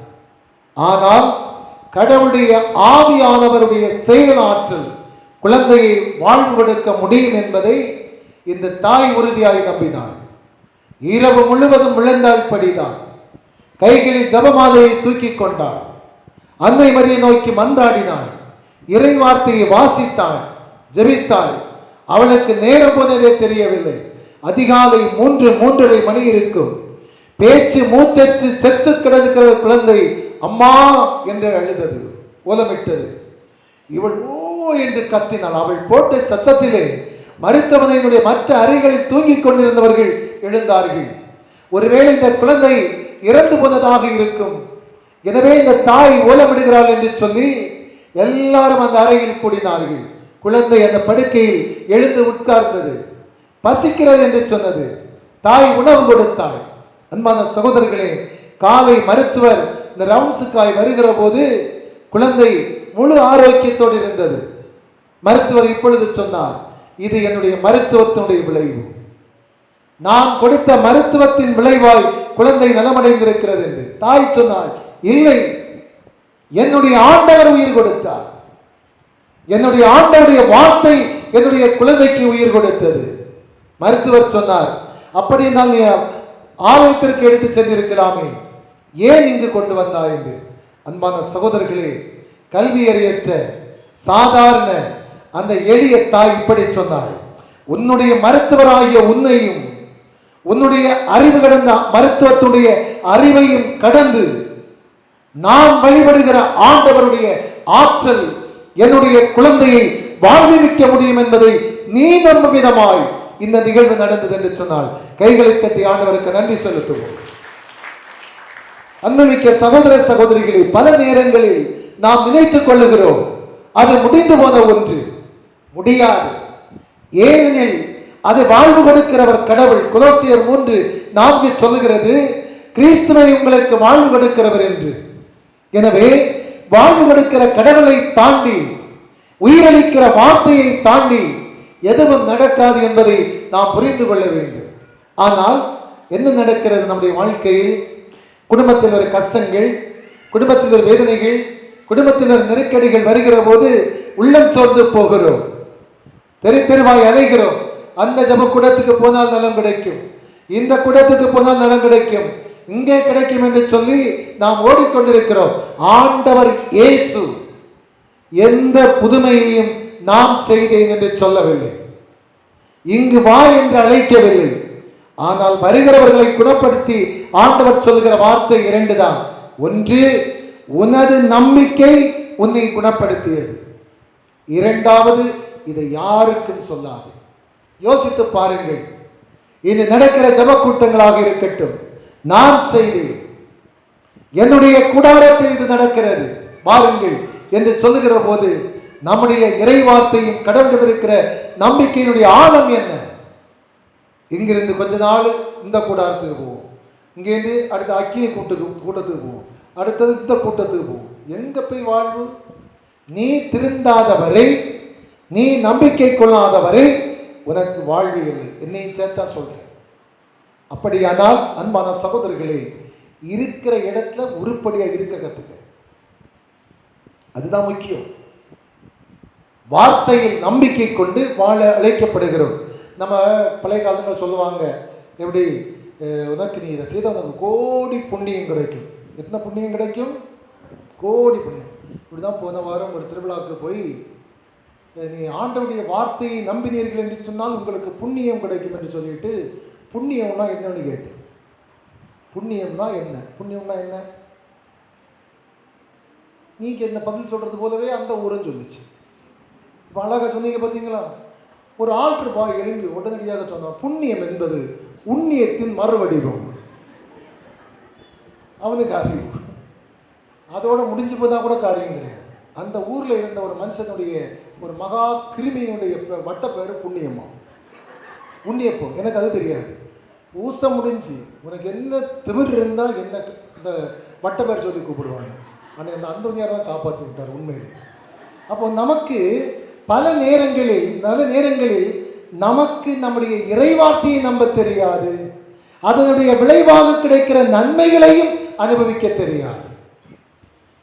ஆனால் கடவுளுடைய ஆவியானவருடைய செயலாற்றல் குழந்தையை வாழ்வு கொடுக்க முடியும் என்பதை இந்த தாய் உறுதியாய் நம்பினாள். இரவு முழுவதும் விழுந்தாள் படிதான். கைகளில் ஜபமாலையை தூக்கி கொண்டாள். அன்னை மரியை நோக்கி மன்றாடினாள். இறை வார்த்தையை வாசித்தாள், ஜெபித்தாள். அவளுக்கு நேரம் போனதே தெரியவில்லை. அதிகாலை 3:30 மணி இருக்கும். பேச்சு மூச்சச்சு செத்து கிடக்கிற குழந்தை அம்மா என்று அழுதது, ஓலமிட்டது. இவள் ஓ என்று கத்தினாள். அவள் போட்ட சத்தத்திலே மருத்துவமனையினுடைய மற்ற அறைகளில் தூங்கிக் கொண்டிருந்தவர்கள் எழுந்தார்கள். ஒருவேளை இந்த குழந்தை இறந்து போனதாக இருக்கும். எனவே இந்த தாய் ஓலமிடுகிறாள் என்று சொல்லி எல்லாரும் அந்த அறையில் கூடினார்கள். குழந்தை அந்த படுக்கையில் எழுந்து உட்கார்ந்தது. பசிக்கிறது என்று சொன்னது. தாய் உணவு கொடுத்தாள். அன்பான சகோதரர்களே, காலை மருத்துவர் இந்த ரவுண்ட்ஸுக்காய் வருகிற போது குழந்தை முழு ஆரோக்கியத்தோடு இருந்தது. மருத்துவர் இப்பொழுது சொன்னார், இது என்னுடைய மருத்துவத்தினுடைய விளைவு, நான் கொடுத்த மருத்துவத்தின் விளைவாய் குழந்தை நலமடைந்திருக்கிறது என்று. தாய் சொன்னாள், இல்லை, என்னுடைய ஆண்டவர் உயிர் கொடுத்தார். என்னுடைய ஆண்டவருடைய வார்த்தை என்னுடைய குழந்தைக்கு உயிர் கொடுத்தது. மருத்துவர் சொன்னார், அப்படி நான் ஆலயத்திற்கு எடுத்து சென்றிருக்கலாமே, ஏன் இங்கு கொண்டு வந்தாய் என்று. அன்பான சகோதரர்களே, கல்வியறியற்ற சாதாரண அந்த எளிய தாய் இப்படி சொன்னாள், உன்னுடைய மருத்துவராகிய உன்னையும் உன்னுடைய அறிவு கடந்த மருத்துவத்துடைய அறிவையும் கடந்து நான் வழிபடுகிற ஆண்டவருடைய ஆற்றல் என்னுடைய குழந்தையை வாழ்விக்க முடியும் என்பதை நீ நம்பும் விதமாய் இந்த நிகழ்வு நடந்தது என்று சொன்னால் கைகளை தட்டி ஆண்டவருக்கு நன்றி செலுத்துவோம். அன்புமிக்க சகோதர சகோதரிகளை, பல நேரங்களில் நாம் நினைத்துக் கொள்ளுகிறோம் அது முடிந்து போன ஒன்று. முடியாது. ஏனெனில் அது வாழ்வு கொடுக்கிறவர் கடவுள். கொலோசியர் 3:4 சொல்லுகிறது, கிறிஸ்துவை உங்களுக்கு வாழ்வு கொடுக்கிறவர் என்று. எனவே வாழ்வு கொடுக்கிற கடவுளை தாண்டி, உயிரளிக்கிற வார்த்தையை தாண்டி எதுவும் நடக்காது என்பதை நாம் புரிந்து கொள்ள வேண்டும். ஆனால் என்ன நடக்கிறது நம்முடைய வாழ்க்கையில்? குடும்பத்தில் ஒரு கஷ்டங்கள், குடும்பத்தில் ஒரு வேதனைகள், குடும்பத்தில் ஒரு நெருக்கடிகள் வருகிற போது உள்ளம் சோர்ந்து போகிறோம், தெருவாய் அலைகிறோம். அந்த ஜப கூடத்துக்கு போனால் நலம் கிடைக்கும், இந்த கூடத்துக்கு போனால் நலம் கிடைக்கும், இங்கே கிடைக்கும் என்று சொல்லி நாம் ஓடிக்கொண்டிருக்கிறோம். ஆண்டவர் இயேசு எந்த புதுமையையும் நான் செய்தேன் என்று சொல்லவில்லை, இங்கு வா என்று அழைக்கவில்லை. ஆனால் வருகிறவர்களை குணப்படுத்தி ஆண்டவர் சொல்கிற வார்த்தை 2 தான். ஒன்று, உனது நம்பிக்கை உன்னை குணப்படுத்தியது. 2வது, இதை யாருக்கும் சொல்லாது. யோசித்து பாருங்கள். இனி நடக்கிற ஜப கூட்டங்களாக இருக்கட்டும், நான் செய்தேன், என்னுடைய கூடாரத்தில் இது நடக்கிறது பாருங்கள் என்று சொல்லுகிற போது நம்முடைய இறை வார்த்தையும் கடவுளிடம் இருக்கிற நம்பிக்கையினுடைய ஆழம் என்ன? இங்கிருந்து கொஞ்ச நாள் இந்த கூடாரத்துக்கு போவோம், இங்கேருந்து அடுத்த அக்கிய கூட்டத்துக்கு போவோம், அடுத்தது இந்த கூட்டத்துக்கு போவோம். எங்க போய் வாழ்வு? நீ திருந்தாத வரை, நீ நம்பிக்கை கொள்ளாத வரை உனக்கு வாழ்வு இல்லை. என்னையும் சேர்த்தா சொல்றேன். அப்படியானால் அன்பான சகோதரர்களே, இருக்கிற இடத்துல உருப்படியா இருக்க கத்துக்க. அதுதான் முக்கியம். வார்த்தையில் நம்பிக்கை கொண்டு வாழ அழைக்கப்படுகிறோம். நம்ம பழைய காலத்தில் சொல்லுவாங்க, எப்படி உனக்கு நீ இதை செய்த உனக்கு கோடி புண்ணியம் கிடைக்கும். எத்தனை புண்ணியம் கிடைக்கும்? கோடி புண்ணியம். இப்படிதான் போன வாரம் ஒரு திருவிழாவுக்கு போய், நீ ஆண்டவருடைய வார்த்தையை நம்பினீர்கள் என்று சொன்னால் உங்களுக்கு புண்ணியம் கிடைக்கும் என்று சொல்லிட்டு, புண்ணியம்னா என்னன்னு கேட்டு, புண்ணியம்னா என்ன, புண்ணியம்னா என்ன, நீங்க என்ன பதில் சொல்றது போலவே அந்த ஊரும் சொல்லிச்சு. இப்போ அழகாக சொன்னீங்க பார்த்தீங்களா? ஒரு ஆல்டர் பாய் எழும்பி உடனடியாக சொன்னான், புண்ணியம் என்பது உண்ணியத்தின் மறுவடிவம். அவனுக்கு அறிவு அதோட முடிஞ்சு போதான் கூட காரியம் கிடையாது. அந்த ஊரில் இருந்த ஒரு மனுஷனுடைய ஒரு மகா கிருமியினுடைய வட்ட பேர் புண்ணியமா, புண்ணியப்போ. எனக்கு அது தெரியாது. ஊச முடிஞ்சு உனக்கு என்ன திமிர் இருந்தால் என்ன இந்த வட்ட பேர் சொல்லி கூப்பிடுவாங்க. ஆனால் இந்த அந்தோனியார் தான் காப்பாற்றி விட்டார் உண்மையிலே. அப்போ நமக்கு பல நேரங்களில் நமக்கு நம்முடைய இறைவார்த்தையை நம்ப தெரியாது. அதனுடைய விளைவாக கிடைக்கிற நன்மைகளையும் அனுபவிக்க தெரியாது.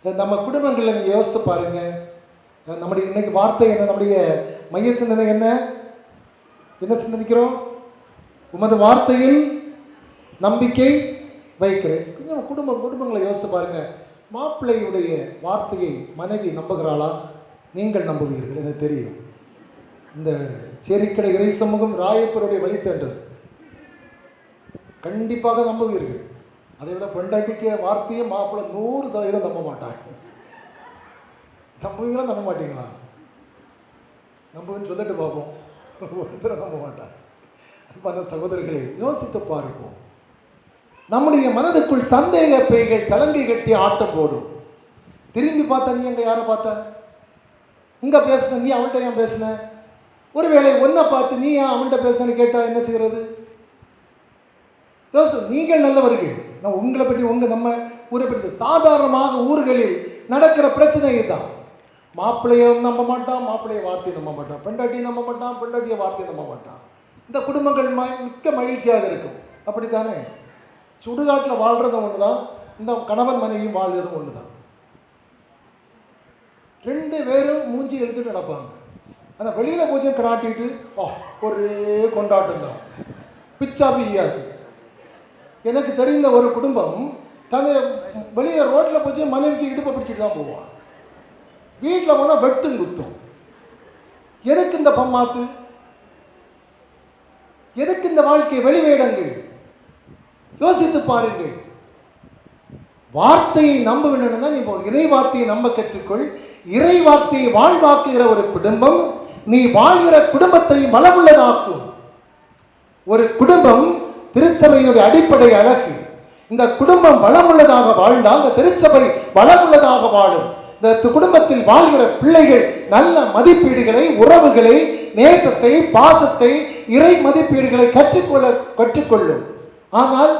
நம்ம குடும்பங்களில் நீங்கள் யோசித்து பாருங்க. நம்முடைய இன்னைக்கு வார்த்தை என்ன? நம்முடைய மைய சிந்தனை என்ன? என்ன சிந்தனைக்கிறோம்? உமது வார்த்தையில் நம்பிக்கை வைக்கிறேன். கொஞ்சம் குடும்பங்களை யோசித்து பாருங்க. மாப்பிள்ளையுடைய வார்த்தையை மனைவி நம்புகிறாளா? நீங்கள் நம்புவீர்கள், எனக்கு தெரியும். இந்த சேரிக்கடை இறை சமூகம் ராயப்பருடைய வழித்தேன்றது கண்டிப்பாக நம்புவீர்கள். அதை விட பெண்டாட்டிக்க வார்த்தையை மாப்பிள்ளை 100% நம்ப மாட்டாங்க. நம்புவீங்களா நம்ப மாட்டீங்களா? நம்புன்னு சொல்லிட்டு பார்ப்போம். ஒருத்தர் நம்ப மாட்டாங்க. அந்த சகோதரர்களை யோசித்து பார்ப்போம். நம்முடைய மனதுக்குள் சந்தேக பேய்கள் சலங்கை கட்டி ஆட்டம் போடும். திரும்பி பார்த்தா நீ எங்க யாரை பார்த்த? இங்க பேசுன நீ அவன்கிட்ட ஏன் பேசுன? ஒருவேளை ஒன்றை பார்த்து நீ ஏன் அவன்கிட்ட பேசுன்னு கேட்டா என்ன செய்கிறது? யோசி. நீங்கள் நல்லவர்கள். நான் உங்களை பற்றி நம்ம ஊரை பற்றி சாதாரணமாக ஊர்களில் நடக்கிற பிரச்சனை இதுதான். மாப்பிள்ளையை நம்ப மாட்டான், மாப்பிள்ளைய வார்த்தையை நம்ப மாட்டான், பெண்டாட்டியை நம்ப மாட்டான், பெண்டாட்டிய வார்த்தையை நம்ப மாட்டான். இந்த குடும்பங்கள் மிக்க மகிழ்ச்சியாக இருக்கும். அப்படித்தானே? சுடுகாட்டில் வாழ்றதும் ஒன்று தான், இந்த கணவன் மனைவி வாழ்றதும் ஒன்று தான். 2 பேரும் மூஞ்சி எடுத்துட்டு நடப்பாங்க. அந்த வெளியில் போச்சு கடாட்டிட்டு ஒரே கொண்டாட்டம் தான், பிச்சா பிய்யாது. எனக்கு தெரிந்த ஒரு குடும்பம் தன்னை வெளியில் ரோட்டில் போச்சு மனைவிக்கு இடுப்பை பிடிச்சிட்டு தான் போவான். வீட்டில் போனால் வெட்டும் குத்தும். எதுக்கு இந்த பம்மாத்து? எதுக்கு இந்த வாழ்க்கை? வெளிவேடங்கள். யோசித்து பாருங்கள். வார்த்தையை நம்ப வேண்டும்னா நீ இறை வார்த்தையை நம்ப கற்றுக்கொள். இறை வார்த்தையை வாழ்வாக்குகிற ஒரு குடும்பம் நீ வாழ்கிற குடும்பத்தை வளமுள்ளதாக்கும். ஒரு குடும்பம் திருச்சபையுடைய அடிப்படை அழகு. இந்த குடும்பம் வளமுள்ளதாக வாழ்ந்தால் இந்த திருச்சபை வளமுள்ளதாக வாழும். இந்த குடும்பத்தில் வாழ்கிற பிள்ளைகள் நல்ல மதிப்பீடுகளை, உறவுகளை, நேசத்தை, பாசத்தை, இறை மதிப்பீடுகளை கற்றுக்கொள்ளும். ஆனால்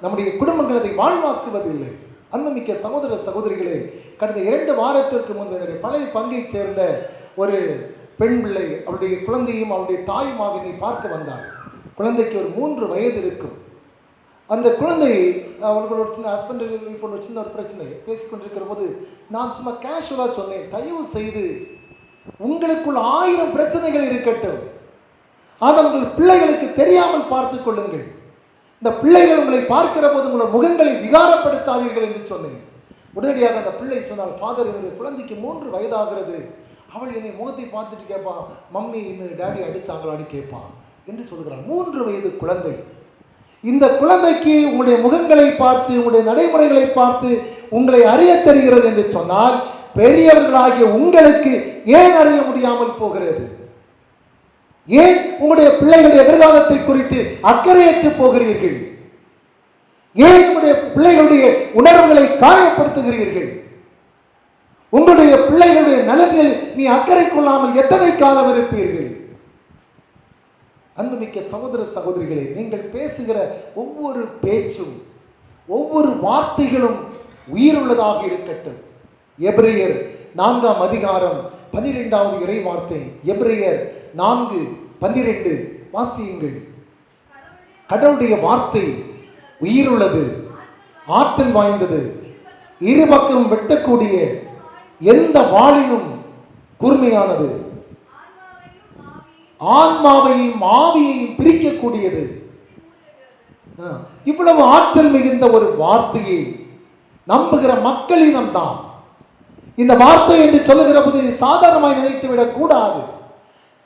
நம்முடைய குடும்பங்கள் அதை வாழ்வாக்குவதில்லை. அன்புமிக்க சகோதர சகோதரிகளே, கடந்த 2 வாரத்திற்கு முன்பு என்னுடைய பழைய பங்கை சேர்ந்த ஒரு பெண் பிள்ளை அவருடைய குழந்தையும் அவருடைய தாயுமாக என்னை பார்க்க வந்தார். குழந்தைக்கு ஒரு 3 வயது இருக்கும். அந்த குழந்தை அவர்கள் ஒரு சின்ன ஹஸ்பண்ட் இப்போ ஒரு சின்ன ஒரு பிரச்சனை பேசிக்கொண்டிருக்கிற போது நான் சும்மா கேஷுவலாக சொன்னேன், தயவு செய்து உங்களுக்குள் 1000 பிரச்சனைகள் இருக்கட்டும், ஆனால் உங்கள் பிள்ளைகளுக்கு தெரியாமல் பார்த்து கொள்ளுங்கள். இந்த பிள்ளைகள் உங்களை பார்க்கிற போது உங்களை முகங்களை விகாரப்படுத்தாதீர்கள் என்று சொன்னேன். உடனடியாக அந்த பிள்ளை சொன்னால், ஃபாதர் என்னுடைய குழந்தைக்கு 3 வயதாகிறது. அவள் என்னை முகத்தை பார்த்துட்டு கேட்பான், மம்மி இன்னும் டேடி அடித்தாங்களான்னு கேட்பான் என்று சொல்கிறான். 3 வயது குழந்தை. இந்த குழந்தைக்கு உங்களுடைய முகங்களை பார்த்து, உங்களுடைய நடைமுறைகளை பார்த்து உங்களை அறிய தெரிகிறது என்று சொன்னால், பெரியவர்களாகிய உங்களுக்கு ஏன் அறிய முடியாமல் போகிறது? ஏன் உங்களுடைய பிள்ளைகளுடைய எதிர்காலத்தை குறித்து அக்கறையற்று போகிறீர்கள்? ஏன் உங்களுடைய பிள்ளைகளுடைய உணர்வுகளை காயப்படுத்துகிறீர்கள்? உங்களுடைய பிள்ளைகளுடைய நலன்களில் நீ அக்கறை கொள்ளாமல் எத்தனை காலம் இருப்பீர்கள்? அன்புமிக்க சகோதர சகோதரிகளே, நீங்கள் பேசுகிற ஒவ்வொரு பேச்சும், ஒவ்வொரு வார்த்தைகளும் உயிருள்ளதாக இருக்கட்டும். எபிரேயர் 4ஆம் அதிகாரம் 12வது இறை வார்த்தை. எபிரேயர் 4:12 வாசியுங்கள். கடவுளுடைய வார்த்தை உயிருள்ளது, ஆற்றல் வாய்ந்தது, இருபக்கம் வெட்டக்கூடிய எந்த வாளினும் கூர்மையானது, ஆன்மாவையும் ஆவியையும் பிரிக்கக்கூடியது. இவ்வளவு ஆற்றல் மிகுந்த ஒரு வார்த்தையை நம்புகிற மக்களினம் தான். இந்த வார்த்தை என்று சொல்லுகிற போது நீ சாதாரணமாய் நினைத்து விடக் கூடாது.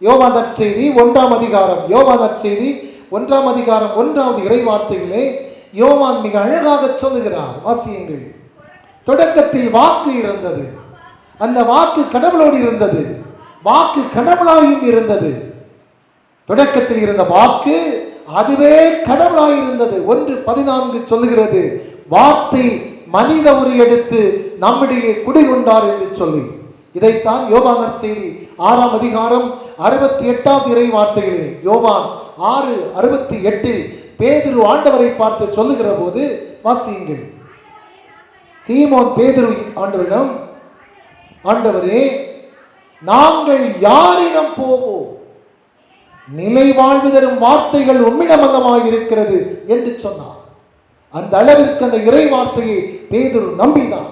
யோவான் நற்செய்தி 1ஆம் அதிகாரம், யோவான் நற்செய்தி 1ஆம் அதிகாரம் 1வது இறை வார்த்தையிலே யோவான் மிக அழகாக சொல்லுகிறார். வாசியுங்கள். தொடக்கத்தில் வாக்கு இருந்தது, அந்த வாக்கு கடவுளோடு இருந்தது, வாக்கு கடவுளாயும் இருந்தது. தொடக்கத்தில் இருந்த வாக்கு அதுவே கடவுளாய் இருந்தது. 1:14 சொல்லுகிறது, வார்த்தை மனித உரு எடுத்து நம்மிடையே குடிகொண்டார் என்று சொல்லி. இதைத்தான் யோவான் நற்செய்தி 6ஆம் அதிகாரம் 68வது இறை வார்த்தையிலே, யோவான் 6:68 பேதுரு ஆண்டவரை பார்த்து சொல்லுகிற போது வாசியுங்கள். சீமோன் பேதுரு ஆண்டவரிடம், ஆண்டவரே நாங்கள் யாரிடம் போவோம்? நிலை வாழ்வு தரும் வார்த்தைகள் உம்மிடமகமாக இருக்கிறது என்று சொன்னார். அந்த அளவிற்கு அந்த இறை வார்த்தையை பேதுரு நம்பினார்.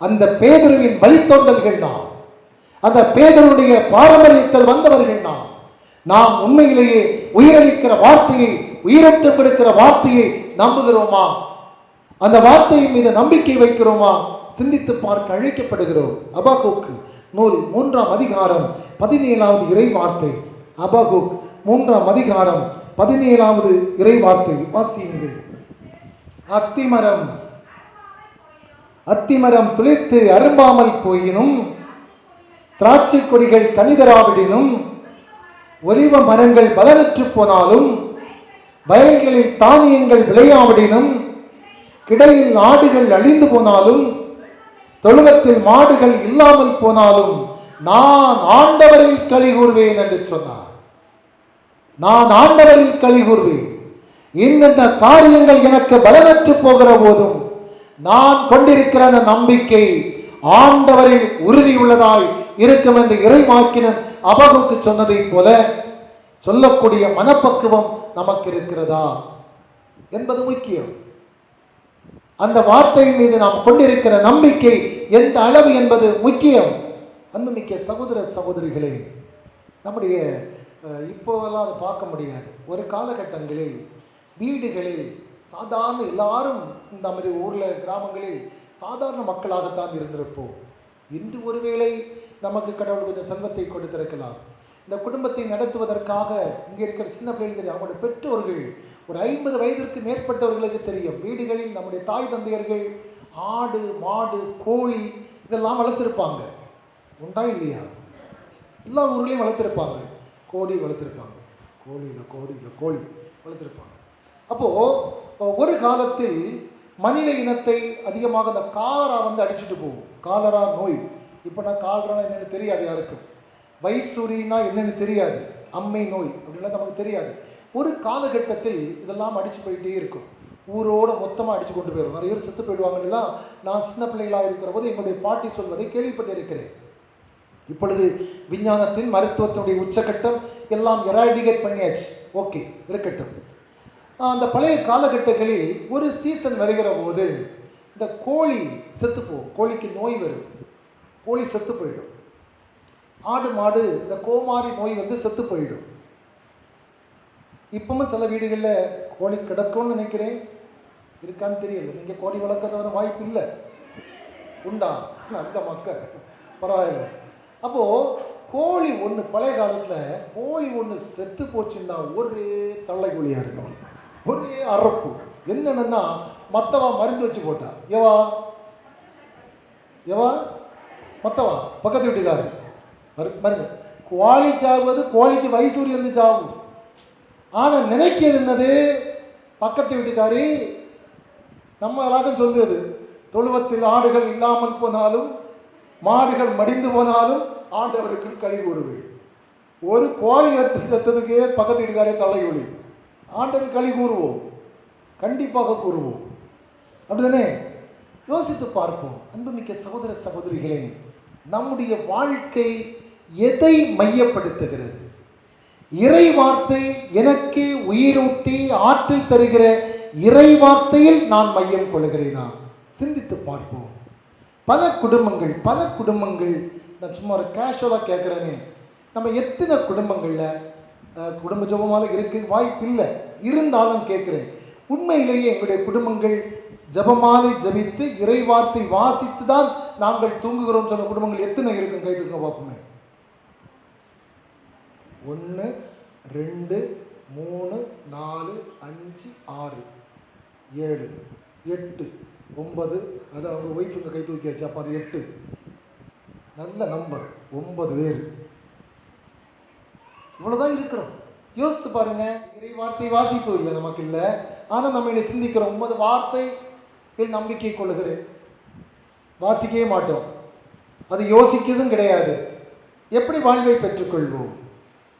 அந்த பேதுருவின் வழித்தோன்றல்கள் நாம், அந்த பேதுருடைய பாரம்பரியத்தில் வந்தவர்கள் நாம் உண்மையிலேயே உயிரளிக்கிற வார்த்தையை, உயிரோட்டம் கொடுக்கிற வார்த்தையை நம்புகிறோமா? அந்த வார்த்தையின் மீது நம்பிக்கை வைக்கிறோமா? சிந்தித்து பார்க்க அழைக்கப்படுகிறோம். அபாகூக் நூல் 3ஆம் அதிகாரம் 17வது இறை வார்த்தை. அபாகூக் 3ஆம் அதிகாரம் 17வது இறை வார்த்தை வாசியுங்கள். அத்திமரம் துளிர்த்து அரும்பாமல் போயினும், திராட்சை கொடிகள் கனிதராவிடினும், ஒலிவ மரங்கள் பலனற்று போனாலும், வயல்களில் தானியங்கள் விளையாவிடினும், கிடையில் ஆடுகள் அழிந்து போனாலும், தொழுவத்தில் மாடுகள் இல்லாமல் போனாலும், நான் ஆண்டவரில் களி கூறுவேன் என்று சொன்னார். நான் ஆண்டவரில் களி கூறுவேன். இந்த காரியங்கள் எனக்கு பலனற்று போகிற போதும் நான் கொண்டிருக்கிற அந்த நம்பிக்கை ஆண்டவரில் உறுதியுள்ளதாய் இருக்கும் என்று இறைவாக்கினர் அபகுக்கு சொன்னதை போல சொல்லக்கூடிய மனப்பக்குவம் நமக்கு இருக்கிறதா என்பது முக்கியம். அந்த வார்த்தை மீது நாம் கொண்டிருக்கிற நம்பிக்கை எந்த அளவு என்பது முக்கியம். அன்புமிக்க சகோதர சகோதரிகளே, நம்முடைய இப்போவெல்லாம் அதை பார்க்க முடியாது. ஒரு காலகட்டங்களில் வீடுகளில் சாதாரண எல்லாரும் இந்த மாதிரி ஊரில் கிராமங்களில் சாதாரண மக்களாகத்தான் இருந்திருப்போம். இன்று ஒருவேளை நமக்கு கடவுள் கொஞ்சம் செல்வத்தை கொடுத்திருக்கலாம். இந்த குடும்பத்தை நடத்துவதற்காக இங்கே இருக்கிற சின்ன பிள்ளைகள் தெரியும், அவங்களுடைய பெற்றோர்கள் ஒரு 50 வயதிற்கு மேற்பட்டவர்களுக்கு தெரியும், வீடுகளில் நம்முடைய தாய் தந்தையர்கள் ஆடு மாடு கோழி இதெல்லாம் வளர்த்துருப்பாங்க. உண்டா இல்லையா? எல்லா ஊர்லேயும் வளர்த்துருப்பாங்க. கோழி வளர்த்துருப்பாங்க, கோழி வளர்த்துருப்பாங்க. அப்போது ஒரு காலத்தில் மனித இனத்தை அதிகமாக அந்த காலரா அடிச்சுட்டு போகும். காலரா நோய். இப்போ நான் காலரானா என்னென்னு தெரியாது யாருக்கும். வைசூரினா என்னென்னு தெரியாது. அம்மை நோய் அப்படின்லாம் நமக்கு தெரியாது. ஒரு காலகட்டத்தில் இதெல்லாம் அடித்து போயிட்டே இருக்கும். ஊரோடு மொத்தமாக அடித்து கொண்டு போயிடும். நிறைய பேர் செத்து போயிடுவாங்கலாம். நான் சின்ன பிள்ளைகளாக இருக்கிற போது எங்களுடைய பாட்டி சொல்வதை கேள்விப்பட்டிருக்கிறேன். இப்பொழுது விஞ்ஞானத்தின் மருத்துவத்தினுடைய உச்சகட்டம் எல்லாம் எராடிகேட் பண்ணியாச்சு. ஓகே, இருக்கட்டும். அந்த பழைய காலகட்டங்களில் ஒரு சீசன் வருகிற போது இந்த கோழி செத்து போகும். கோழிக்கு நோய் வரும், கோழி செத்து போயிடும். ஆடு மாடு இந்த கோமாரி நோய் செத்து போயிடும். இப்பவும் சில வீடுகளில் கோழி கிடக்கும்னு நினைக்கிறேன், இருக்கான்னு தெரியல. நீங்கள் கோழி வளர்க்கறத வாய்ப்பு இல்லை. உண்டா? அந்த மக்கள் பரவாயில்லை. அப்போது கோழி ஒன்று, பழைய காலத்தில் கோழி ஒன்று செத்து போச்சுன்னா ஒரே தள்ளை கோழியாக இருக்கும், ஒரே அரப்பு. என்னென்னா மற்றவா மருந்து வச்சு போட்டா, எவா மற்றவா பக்கத்து வீட்டுக்காரு மருந்து. கோழி சாவது கோழிக்கு வயசூரி சாவும். ஆனால் நினைக்கிறது என்னது, பக்கத்து வீட்டுக்காரி நம்ம எல்லாருக்கும் சொல்கிறது, தொழுவத்தில் ஆடுகள் இல்லாமல் போனாலும் மாடுகள் மடிந்து போனாலும் ஆண்டவருக்கு களி கூறுவேன். ஒரு கோழி செத்ததுக்கே பக்கத்து வீட்டுக்காரே தலையொலி. ஆண்டவர் களி கூறுவோம், கண்டிப்பாக கூறுவோம். அப்படிதானே? யோசித்து பார்ப்போம். அன்புமிக்க சகோதர சகோதரிகளே, நம்முடைய வாழ்க்கை எதை மையப்படுத்துகிறது? இறை வார்த்தை எனக்கு உயிரூட்டி ஆற்றல் தருகிற இறை வார்த்தையில் நான் மையம் கொள்கிறேனா? சிந்தித்து பார்ப்போம். பல குடும்பங்கள் நான் சும்மா ஒரு கேஷுவலாக கேட்குறேனே, நம்ம எத்தனை குடும்பங்களில் குடும்ப ஜபமால இருக்க வாய்ப்பு இல்லை. இருந்தாலும் கேட்குறேன், உண்மையிலேயே எங்களுடைய குடும்பங்கள் ஜபமாலை ஜபித்து இறை வார்த்தை வாசித்து தான் நாங்கள் தூங்குகிறோம் சொன்ன குடும்பங்கள் எத்தனை இருக்கும்? கை தூங்க பார்ப்போமே. 1 2 3 4 5 6 7 8 9. அது அவங்க ஒய்ஃபுங்க கை தூக்கியாச்சு. அப்போ அது 8. நல்ல நம்பர். 9 பேர். இவ்வளோதான் இருக்கிறோம். யோசித்து பாருங்க. இறை வார்த்தை வாசிப்பு இல்லை, நமக்கு இல்லை. ஆனால் நம்ம இதை சிந்திக்கிறோம். 9 வார்த்தை நம்பிக்கை கொள்ளுகிறேன், வாசிக்கவே மாட்டோம். அது யோசிக்கிறதும் கிடையாது. எப்படி வாழ்வை பெற்றுக்கொள்வோம்?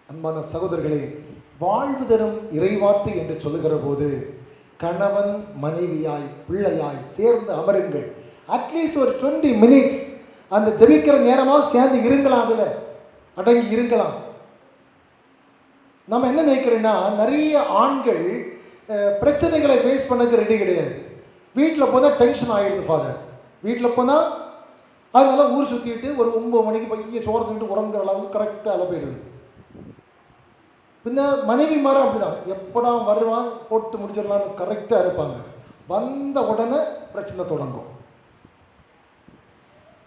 அன்பான சகோதரர்களே, வாழ்வு தரும் இறைவார்த்தை என்று சொல்லுகிற போது கணவன் மனைவியாய் பிள்ளையாய் சேர்ந்து அமருங்கள். அட்லீஸ்ட் ஒரு 20 மினிட்ஸ் அந்த ஜெபிக்கிற நேரமாக சேர்ந்து இருங்களாம், அதில் அடங்கி இருக்கலாம். நம்ம என்ன நினைக்கிறேன்னா, நிறைய ஆண்கள் பிரச்சனைகளை ஃபேஸ் பண்ணக்கு ரெடி கிடையாது. வீட்டில் போனால் டென்ஷன் ஆகிடுது ஃபாதர். வீட்டில் போனால் அதனால ஊர் சுற்றிட்டு ஒரு 9 மணிக்கு பைய சோறு தின்ட்டு உறங்குற அளவுக்கு கரெக்டாக அளவு போயிடுது. பின்ன மனைவி மாற அப்படிதான், எப்படா வருவான் போட்டு முடிச்சிடலான்னு கரெக்டாக இருப்பாங்க. வந்த உடனே பிரச்சனை தொடங்கும்.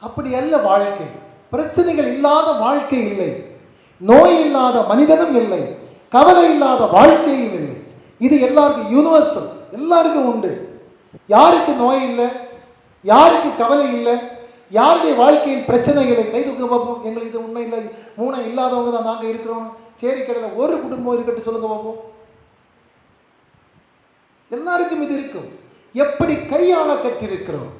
அப்படி அல்ல வாழ்க்கை. பிரச்சனைகள் இல்லாத வாழ்க்கை இல்லை, நோய் இல்லாத மனிதனும் இல்லை, கவலை இல்லாத வாழ்க்கையும் இல்லை. இது எல்லாருக்கும் யூனிவர்சல், எல்லாருக்கும் உண்டு. யாருக்கு நோய் இல்லை, யாருக்கு கவலை இல்லை, யாருடைய வாழ்க்கையின் பிரச்சனைகளை கை தூக்க பார்ப்போம். எங்களுக்கு இது உண்மை இல்லை, மூணை இல்லாதவங்க தான் நாங்கள் இருக்கிறோம். சேரி கடையில் ஒரு குடும்பம் இருக்கட்டும் சொல்லுங்க பார்ப்போம். எல்லாருக்கும் இது இருக்கும். எப்படி கையாள கற்றிருக்கிறோம்,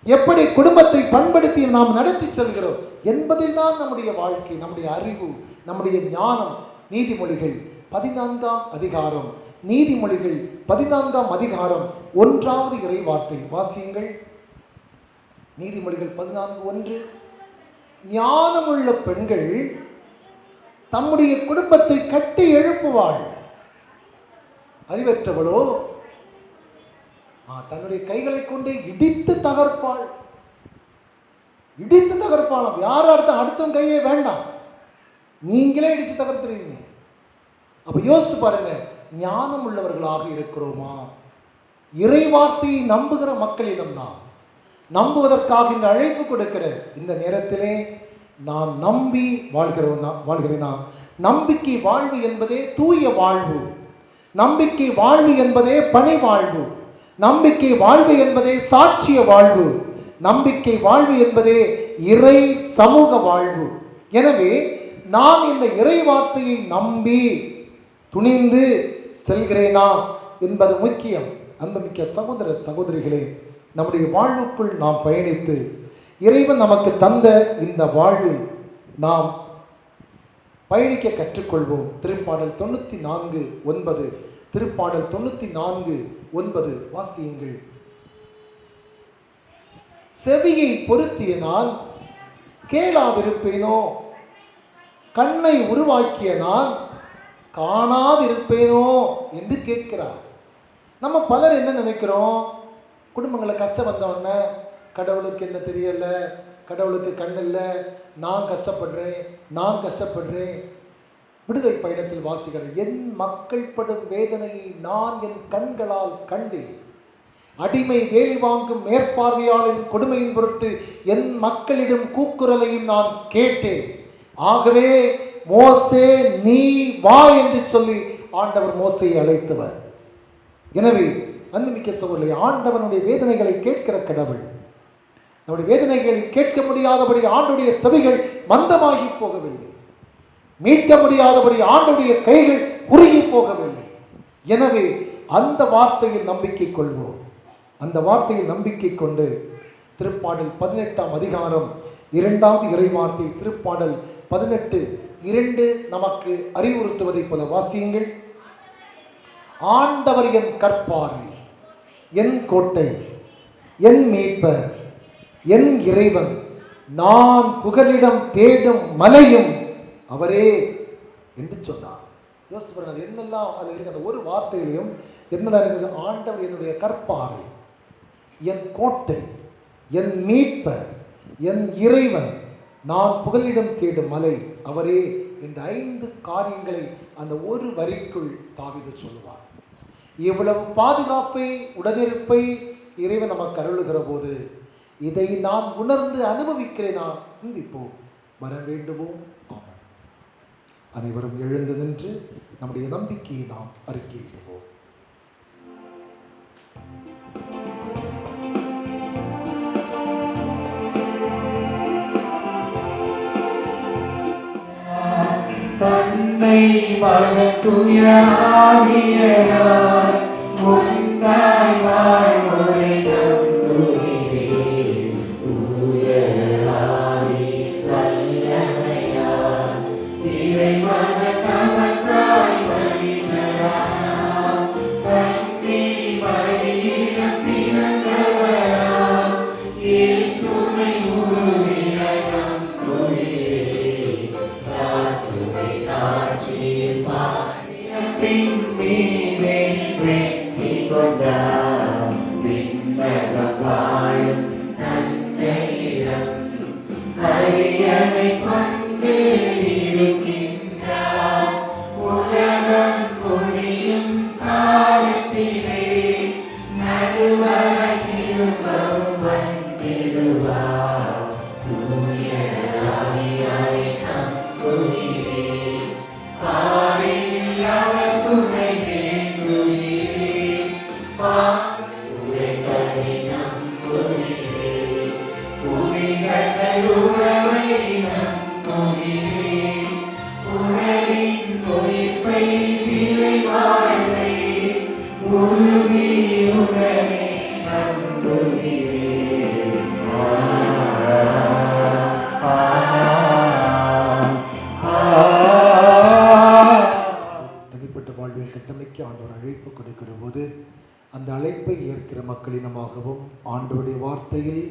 எப்படி குடும்பத்தை பண்படுத்தி நாம் நடத்தி செல்கிறோம் என்பதில் தான் நம்முடைய வாழ்க்கை, நம்முடைய அறிவு, நம்முடைய ஞானம். நீதிமொழிகள் 14ஆம் அதிகாரம், நீதிமொழிகள் 14ஆம் அதிகாரம் 1வது இறை வார்த்தை வாசியுங்கள். நீதிமொழிகள் 14:1. ஞானமுள்ள பெண்கள் தம்முடைய குடும்பத்தை கட்டி எழுப்புவாள், அறிவற்றவளோ தன்னுடைய கைகளை கொண்டு இடித்து தகர்ப்பாள். இடித்து தகர்ப்பாளாம். யார் அடுத்தவங்க கையே வேண்டாம், நீங்களே இடித்து தகர்த்துருவீங்க. அப்ப யோசித்து பாருங்க, ஞானம் உள்ளவர்களாக இருக்கிறோமா? இறை வார்த்தையை நம்புகிற மக்களிடம்தான், நம்புவதற்காக இந்த அழைப்பு கொடுக்கிற இந்த நேரத்திலே நான் நம்பி வாழ்கிறேனா? நம்பிக்கை வாழ்வு என்பதே தூய வாழ்வு, நம்பிக்கை வாழ்வு என்பதே பணி வாழ்வு, நம்பிக்கை வாழ்வு என்பதே சாட்சிய வாழ்வு, நம்பிக்கை வாழ்வு என்பதே இறை சமூக வாழ்வு. எனவே நான் இந்த இறை வார்த்தையை நம்பி துணிந்து செல்கிறேனா என்பது முக்கியம். அன்புமிக்க சகோதர சகோதரிகளே, நம்முடைய வாழ்வுக்குள் நாம் பயணித்து இறைவன் நமக்கு தந்த இந்த வாழ்வில் நாம் பயணிக்க கற்றுக்கொள்வோம். திருப்பாடல் 94:9, திருப்பாடல் 94:9 வாசியுங்கள். செவியை பொருத்தியனால் கேளாதிருப்பேனோ, கண்ணை உருவாக்கியனால் காணாதிருப்பேனோ என்று கேட்கிறார். நம்ம பலர் என்ன நினைக்கிறோம், குடும்பங்களை கஷ்டம் வந்தோடனே கடவுளுக்கு என்ன தெரியல, கடவுளுக்கு கண் இல்லை, நான் கஷ்டப்படுறேன். விடுதலை பயணத்தில் வாசிக்கிறேன், என் மக்கள் படும் வேதனையை நான் என் கண்களால் கண்டேன், அடிமை வேலை வாங்கும் மேற்பார்வையாளரின் கொடுமையின் பொருட்டு என் மக்களிடம் கூக்குரலையும் நான் கேட்டேன். ஆகவே மோசே நீ வா என்று சொல்லி ஆண்டவர் மோசேயை அழைத்தவர். எனவே அன்புமிக்க சகோதரர்களே, ஆண்டவனுடைய வேதனைகளை கேட்கிற கடவுள். நம்முடைய வேதனைகளை கேட்க முடியாதபடி ஆண்டுடைய செவிகள் மந்தமாகி போகவில்லை, மீட்க முடியாதபடி ஆண்டுடைய கைகள் குறுகி போகவில்லை. எனவே அந்த வார்த்தையில் நம்பிக்கை கொள்வோம். அந்த வார்த்தையில் நம்பிக்கை கொண்டு திருப்பாடல் 18ஆம் அதிகாரம் 2வது இறை வார்த்தை, திருப்பாடல் 18:2 நமக்கு அறிவுறுத்துவதை போல வாசியுங்கள். ஆண்டவர் என் கற்பாறை, என் கோட்டை, என் மீட்பர், என் இறைவன், நான் புகலிடம் தேடும் மலையும் அவரே என்று சொன்னார். யோசிச்சு பாருங்க, அது என்னெல்லாம் அது இருக்கு. அந்த ஒரு வார்த்தையிலையும் என்னெல்லாம் இருக்குது. ஆண்டவர் என்னுடைய கற்பாறை, என் கோட்டை, என் மீட்பர், என் இறைவன், நான் புகலிடம் தேடும் மலை அவரே என்ற 5 காரியங்களை அந்த ஒரு வரிக்குள் தாவீது சொல்லுவார். இவ்வளவு பாதுகாப்பை, உடனிருப்பை இறைவன் நமக்கு அருளுகிற போது இதை நான் உணர்ந்து அனுபவிக்கிறேனா? சிந்திப்போம், வர வேண்டுவோம். ஆமாம். அனைவரும் எழுந்து நின்று நம்முடைய நம்பிக்கையை நாம் அறிக்கையிடுவோம். தன்னை மகத்துய ஆவியராய் உண்டாய் வாழ்வோரை நம்புகிறேன். தூய ஆவி வல்லமையால் இறைமகன் நமக்காய் மனிதரானார். தன்னை மரியிடம் பிறந்தவராம் இயேசுவை உறுதியாய் நம்புகிறேன். காட்சியில் உலகம் வாழும் தந்தையிடம் அரியணை கொண்டு இருக்கின்றார். உலகம் முடியும் காலத்திலே நடுவராய் திரும்பவும் வந்திடுவார். தூய ஆவியாரை நம்புகிறேன். பாரில் அவர் துணை வேண்டுகிறேன். உரைப்பதை நம்புகிறேன். புனிதர்கள் உறவை நம்புகிறேன். உடலின் பொய்ப்பை விலை வாழ்வை உறுதியுடனே நம்புகிறேன். தனிப்பட்ட வாழ்வை கட்டமைக்க ஆண்டவர் அழைப்பு கொடுக்கிற போது அந்த அழைப்பை ஏற்கிற மக்களினமாகவும் ஆண்டவருடைய வார்த்தையில்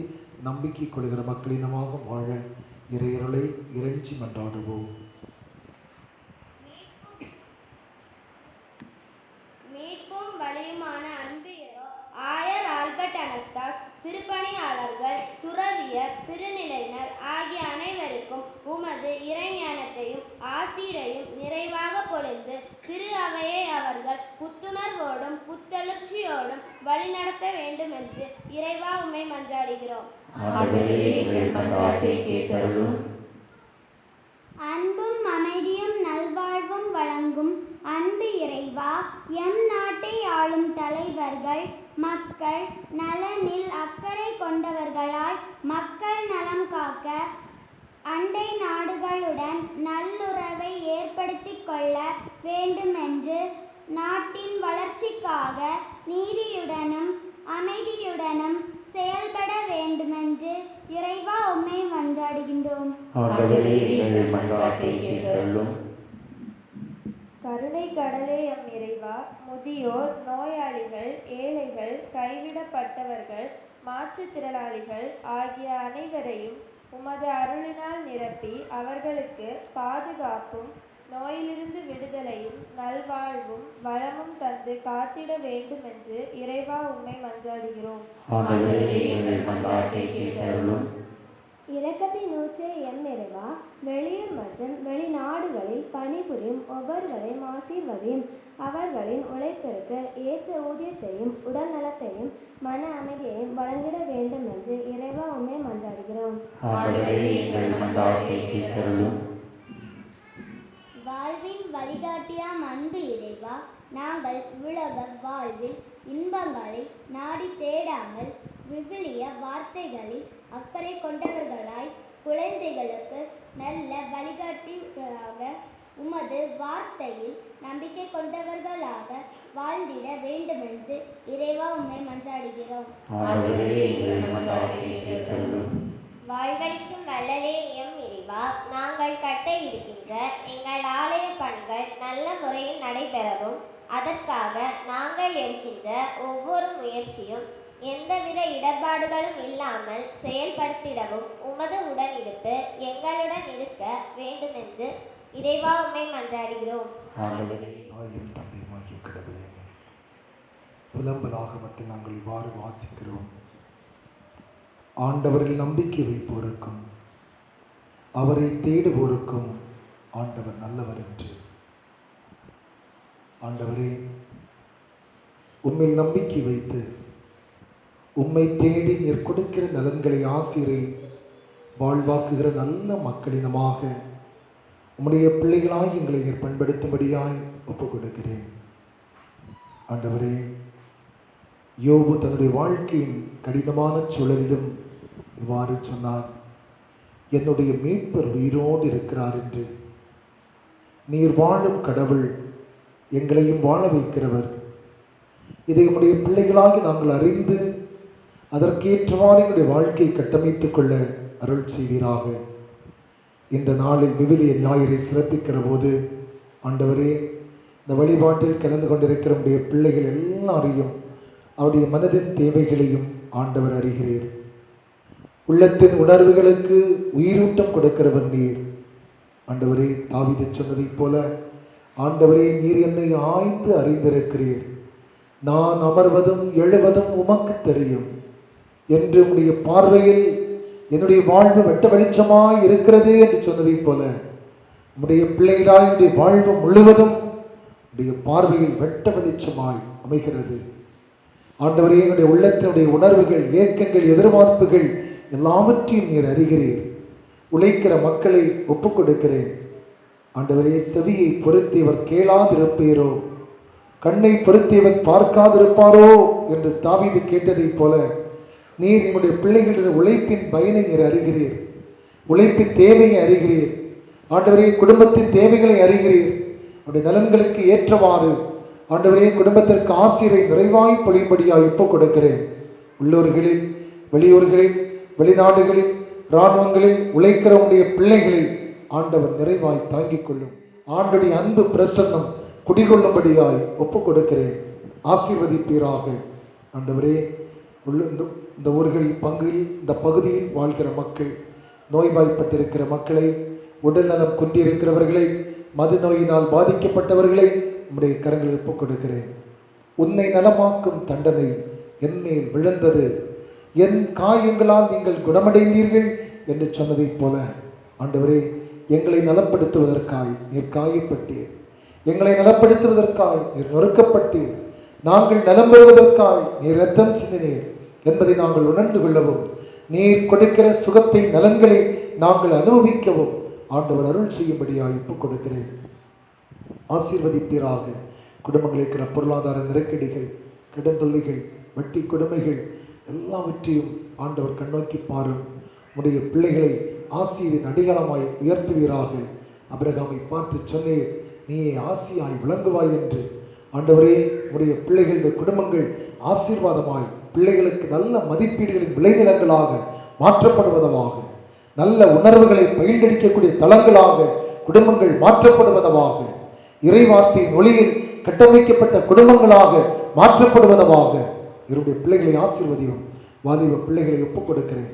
நம்பிக்கை கொள்கிற மக்களினமாக வாழ இறையருளை இறைஞ்சி மன்றாடுவோம். மீட்பும் வழியுமான அன்பு ஆயர் ஆல்பர்ட் அனஸ்தாஸ், திருப்பணியாளர்கள், துறவியர், திருநிலையினர் ஆகிய அனைவருக்கும் உமது இறைஞானத்தையும் ஆசீரையும் நிறைவாக பொழிந்து திரு அவையை அவர்கள் புத்துணர்வோடும் புத்தெழுச்சியோடும் வழிநடத்த வேண்டும் என்று இறைவா உம்மை மன்றாடுகிறோம். அன்பும் அமைதியும் நல்வாழ்வும் வழங்கும் அன்பு இறைவா, எம் நாட்டை ஆளும் தலைவர்கள் மக்கள் நலனில் அக்கறை கொண்டவர்களாய் மக்கள் நலம் காக்க அண்டை நாடுகளுடன் நல்லுறவை ஏற்படுத்திக் கொள்ள வேண்டுமென்று நாட்டின் வளர்ச்சிக்காக நீதியுடனும் அமைதியுடனும் செயல்பட வேண்டுமென்று இறைவா உம்மை மன்றாடுகின்றோம். கருணை கடலே எம் இறைவா, முதியோர், நோயாளிகள், ஏழைகள், கைவிடப்பட்டவர்கள், மாற்றுத்திறனாளிகள் ஆகிய அனைவரையும் உமது அருளினால் நிரப்பி அவர்களுக்கு பாதுகாப்பும் நோயிலிருந்து விடுதலையும் நல்வாழ்வும் வளமும் தந்து காத்திட வேண்டுமென்று இறைவா உம்மை மன்றாடுகிறோம். இரக்கத்தின் ஊற்றே எம் இறைவா, வெளியூர் மற்றும் வெளிநாடுகளில் பணிபுரியும் ஒவ்வொருவரையும் ஆசீர்வதியும். அவர்களின் உழைப்பிற்கு ஏற்ற ஊதியத்தையும் உடல் நலத்தையும் மன அமைதியையும் வழங்கிட வேண்டும் என்று இறைவா உம்மை மன்றாடுகிறோம். வாழ்வின் வழிகாட்டியாம் அன்பு இறைவா, நாங்கள் உலக வாழ்வில் இன்பங்களை நாடி தேடாமல் விவிலிய வார்த்தைகளில் அக்கறை கொண்டவர்களாய் குழந்தைகளுக்கு நல்ல வழிகாட்டிகளாக உமது வார்த்தையில் நம்பிக்கை கொண்டவர்களாக வாழ்ந்திட வேண்டுமென்று இறைவா உம்மை மன்றாடுகிறோம். வாழ்வளிக்கும் வள்ளலே எம் இறைவா, நாங்கள் கட்ட இருக்கின்ற எங்கள் ஆலய பணிகள் நல்ல முறையில் நடைபெறவும் அதற்காக நாங்கள் எடுக்கின்ற ஒவ்வொரு முயற்சியும் எந்தவித இடர்பாடுகளும் இல்லாமல் செயல்படுத்திடவும் உமது உடனிருப்பு எங்களுடன் இருக்க வேண்டுமென்று இறைவா உம்மை மன்றாடுகிறோம். ஆயிரம் தந்தையுமாகிய கடவுளே, புலம்பலாகமத்தில் நாங்கள் இவ்வாறு வாசிக்கிறோம். ஆண்டவரில் நம்பிக்கை வைப்போருக்கும் அவரை தேடுவோருக்கும் ஆண்டவர் நல்லவர் என்று. ஆண்டவரே, உம்மில் நம்பிக்கை வைத்து உம்மை தேடி நீர் கொடுக்கிற நலன்களை ஆசிரை வாழ்வாக்குகிற நல்ல மக்களினமாக உம்முடைய பிள்ளைகளாய் எங்களை நீர் பண்படுத்தும்படியாய் ஒப்புக் கொடுக்கிறேன். ஆண்டவரே, யோபு தன்னுடைய வாழ்க்கையின் கடினமான சூழலிலும் இவ்வாறு சொன்னார், என்னுடைய மீட்பர் உயிரோடு இருக்கிறார் என்று. நீர் வாழும் கடவுள், எங்களையும் வாழ வைக்கிறவர். இதை உம்முடைய பிள்ளைகளாகி நாங்கள் அறிந்து அதற்கேற்றவாறு எங்களுடைய வாழ்க்கையை கட்டமைத்துக் கொள்ள அருள் செய்வீராக. இந்த நாளில் விவிலிய ஞாயிறை சிறப்பிக்கிற போது ஆண்டவரே, இந்த வழிபாட்டில் கலந்து கொண்டிருக்கிற உடைய பிள்ளைகள் எல்லாரையும் அவருடைய மனதின் தேவைகளையும் ஆண்டவர் அறிகிறீர். உள்ளத்தின் உணர்வுகளுக்கு உயிரூட்டம் கொடுக்கிறவர் நீர். ஆண்டவரே, தாவீது சொன்னதைப் போல ஆண்டவரே, நீர் என்னை ஆய்ந்து அறிந்திருக்கிறீர். நான் அமர்வதும் எழுவதும் உமக்கு தெரியும். என்று உடைய பார்வையில் என்னுடைய வாழ்வு வெட்ட வெளிச்சமாய் இருக்கிறது என்று சொன்னதைப் போல உடைய பிள்ளைகளாய் உடைய வாழ்வு முழுவதும் உடைய பார்வையில் வெட்ட வெளிச்சமாய் அமைகிறது. ஆண்டவரே, என்னுடைய உள்ளத்தினுடைய உணர்வுகள், ஏக்கங்கள், எதிர்பார்ப்புகள் எல்லாவற்றையும் நீர் அறிகிறீர். உழைக்கிற மக்களை ஒப்புக் கொடுக்கிறேன். ஆண்டவரே, செவியை பொருத்தியவர் கேளாதிருப்பீரோ, கண்ணை பொருத்தியவர் பார்க்காதிருப்பாரோ என்று தாவீது கேட்டதைப் போல நீர் எங்களுடைய பிள்ளைகளுடைய உழைப்பின் பயனை நீர் அறிகிறீர். உழைப்பின் தேவையை அறிகிறீர். ஆண்டவரே, குடும்பத்தின் தேவைகளை அறிகிறீர். அவருடைய நலன்களுக்கு ஏற்றவாறு ஆண்டவரே குடும்பத்திற்கு ஆசிரை நிறைவாய் பொழியும்படியாய் ஒப்புக் கொடுக்கிறேன். உள்ளூர்களில், வெளியூர்களில், வெளிநாடுகளில், இராணுவங்களில் உழைக்கிறவனுடைய பிள்ளைகளை ஆண்டவர் நிறைவாய் தாங்கிக் கொள்ளும். ஆண்டுடைய அன்பு பிரசன்னம் குடிகொள்ளும்படியாய் ஒப்புக் கொடுக்கிறேன். ஆசீர்வதிப்பீராக. ஆண்டவரே, இந்த ஊர்கள் பங்கில், இந்த பகுதியில் வாழ்கிற மக்கள், நோய்வாய்ப்பட்டிருக்கிற மக்களை, உடல்நலம் குன்றியிருக்கிறவர்களை, மது நோயினால் பாதிக்கப்பட்டவர்களை உம்முடைய கரங்களில் ஒப்புக் கொடுக்கிறேன். உன்னை நலமாக்கும் தண்டனை என்மேல் விழுந்தது, என் காயங்களால் நீங்கள் குணமடைந்தீர்கள் என்று சொன்னதைப் போல ஆண்டவரே, எங்களை நலப்படுத்துவதற்காய் நீர் காயப்பட்டீர். எங்களை நலப்படுத்துவதற்காய் நீர் நொறுக்கப்பட்டீர். நாங்கள் நலம் பெறுவதற்காய் நீர் இரத்தம் சிந்தினீர் என்பதை நாங்கள் உணர்ந்து கொள்ளவும், நீர் கொடுக்கிற சுகத்தை, நலன்களை நாங்கள் அனுபவிக்கவும் ஆண்டவர் அருள் செய்யும்படியாய் ஒப்புக் கொடுக்கிறேன். ஆசீர்வதிப்பீராக. குடும்பங்களில் இருக்கிற பொருளாதார நெருக்கடிகள், கடன் வட்டி கொடுமைகள் எல்லாவற்றையும் ஆண்டவர் கண்ணோக்கி பாரும். உடைய பிள்ளைகளை ஆசீரின் அடிகளமாய் உயர்த்துவீராக. அபிரகாமை பார்த்து சொன்னீர், நீயே ஆசியாய் விளங்குவாய் என்று. ஆண்டவரே, உடைய பிள்ளைகளுடைய குடும்பங்கள் ஆசீர்வாதமாய், பிள்ளைகளுக்கு நல்ல மதிப்பீடுகளின் விளைநிலங்களாக மாற்றப்படுவதாக, நல்ல உணர்வுகளை பயின்றடிக்கக்கூடிய தளங்களாக குடும்பங்கள் மாற்றப்படுவதாக, இறைவார்த்தையின் ஒளியில் கட்டமைக்கப்பட்ட குடும்பங்களாக மாற்றப்படுவதாக என்னுடைய பிள்ளைகளை ஆசீர்வதியும். வாலிப பிள்ளைகளை ஒப்புக் கொடுக்கிறேன்.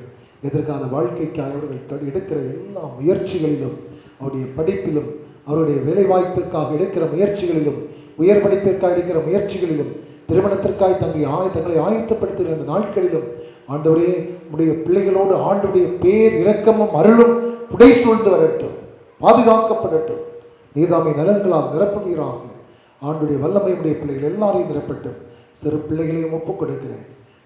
எதிர்கால வாழ்க்கைக்காக அவர்கள் எடுக்கிற எல்லா முயற்சிகளிலும், அவருடைய படிப்பிலும், அவருடைய வேலைவாய்ப்பிற்காக எடுக்கிற முயற்சிகளிலும், உயர் படிப்பிற்காக எடுக்கிற முயற்சிகளிலும், திருமணத்திற்காக தங்களை ஆயத்தப்படுத்துகிற அந்த நாட்களிலும் ஆண்டவரே, உடைய பிள்ளைகளோடு ஆண்டுடைய பேர் இரக்கமும் அருளும் புடை சூழ்ந்து வரட்டும், பாதுகாக்கப்படட்டும். நீதாமை நலன்களால் நிரப்புவீராக. ஆண்டுடைய வல்லமை உடைய பிள்ளைகள் எல்லாரையும் நிரப்பட்டும். சிறு பிள்ளைகளையும் ஒப்புக் கொடுக்கிறேன்.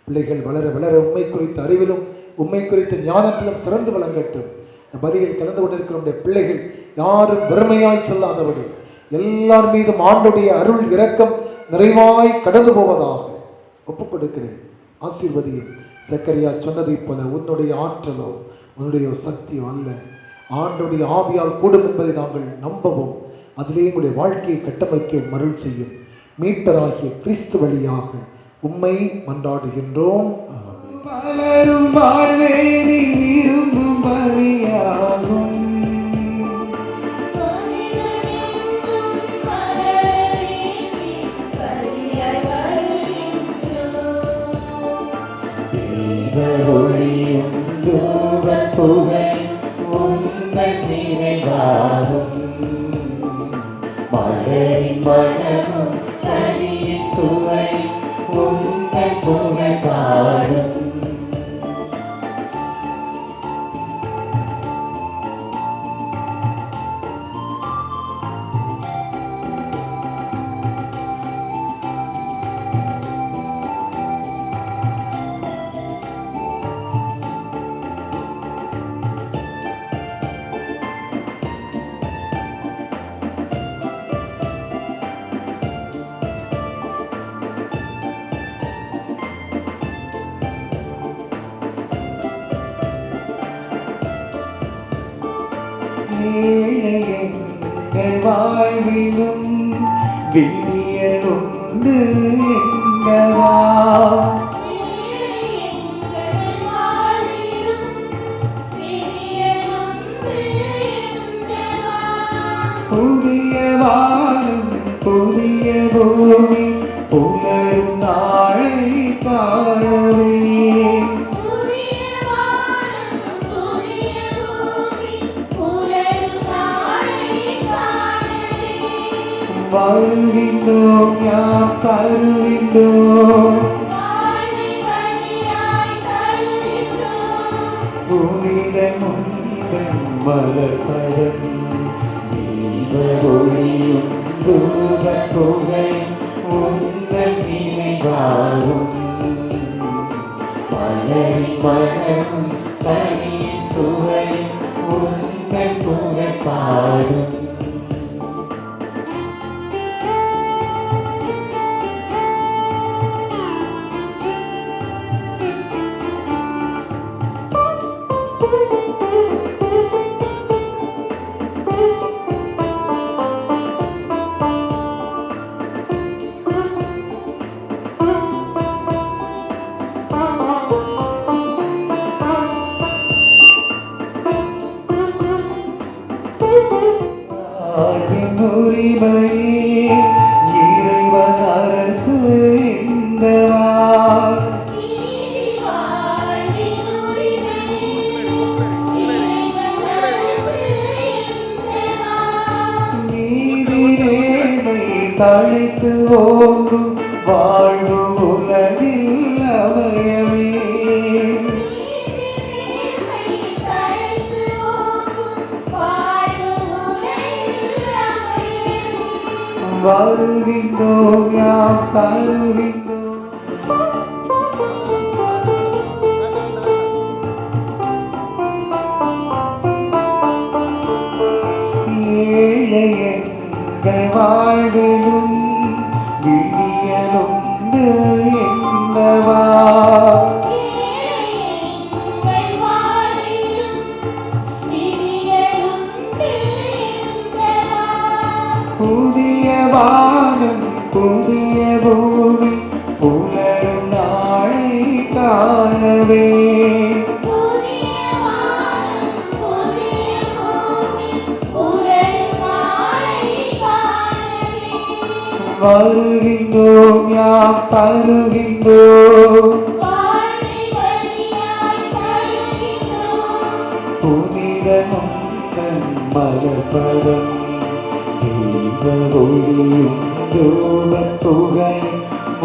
பிள்ளைகள் வளர வளர உண்மை குறித்த அறிவிலும், உண்மை குறித்த ஞானத்திலும் சிறந்து விளங்கட்டும். பதிலில் கலந்து கொண்டிருக்கிற பிள்ளைகள் யாரும் வெறுமையாய் செல்லாதபடி எல்லார் மீதும் ஆண்டுடைய அருள் இரக்கம் நிறைவாய் கடந்து போவதாக ஒப்புக் கொடுக்கிறேன். ஆசீர்வதியும். சக்கரியா சொன்னதைப் போல உன்னுடைய ஆற்றலோ உன்னுடைய சக்தியோ அல்ல, ஆண்டுடைய ஆவியால் கூடும் என்பதை நாங்கள் நம்பவும், அதிலே உங்களுடைய வாழ்க்கையை கட்டமைக்க அருள் செய்யும். மீட்பராகிய கிறிஸ்து வழியாக உம்மை மன்றாடுகின்றோம். பலரும் வாழ்வே நீ விரும்பும் பலியாகும். ஒளியும் தூபப் புகை உங்கள் நிறைவாகும். மலரின் மனமும் கனியின் சுவை உங்கள் புகழ் பாடும். எங்கள் வாழ்விலும் விடியல் உண்டு என்றவா, புதிய வானம் புதிய பூமி புலரும் நாளை காணவே. வருகின்றோம் யாம் தருகின்றோம், புனித முந்தன் மலர்பதம் தீப ஒளியும் தூப புகையும் உந்தன் நினைவாகும் மலரின் மணமும் தனி சுவையும் உந்தன் புகழ் பாடும். உரிமையே இறைவன் அரசு இந்தவார் நீதி நேர்மை தழைத்து ஓங்கும் வாழ்வு உலகில் அமையவே வருகின்றோம் யாம் தருகின்றோம். ஏழை எங்கள் வாழ்விலும் விடியலுண்டு என்பவா புதிய வானம் புதிய பூமி புலரும் நாளை காணவே வருகின்றோம் யாம் தருகின்றோம். புனித முந்தன் மலர்பதம் தீப ஒளியும் தூப புகையும்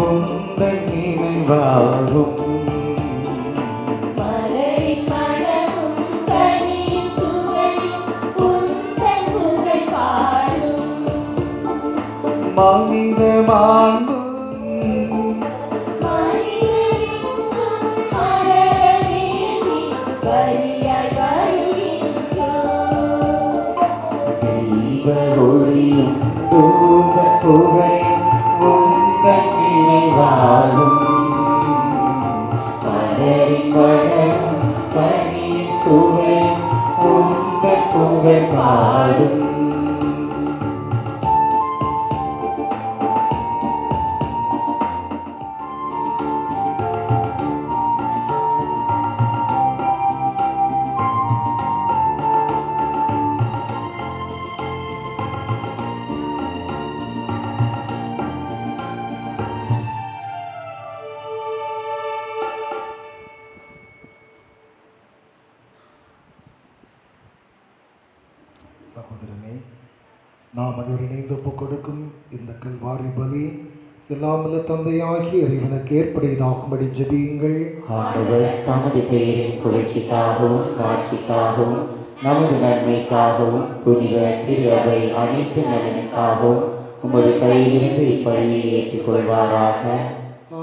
உந்தன் நினைவாகும் மனித மாண்பு தீப ஒளியும் தூப புகையும் உந்தன் நினைவாகும் மலரின் மணமும் பனி சுவையும் உந்தன் புகழ் பாடும். சகோதரனே, நாம் அதுவரை இணைந்து ஒப்புக் கொடுக்கும் இந்த கல்வாரி பலி எல்லாமல்ல தந்தையாகிய இறைவனுக்கு ஏற்புடையதாகும்படி ஜெபியுங்கள். ஆண்டவர் தமது பெயரின் புகழ்ச்சிக்காகவும் ஆட்சிக்காகவும் நமது நன்மைக்காகவும் புனித திரு அவை அனைத்து நலனுக்காகவும் உமது கையிலிருந்து இப்படியை ஏற்றுக்கொள்வாராக.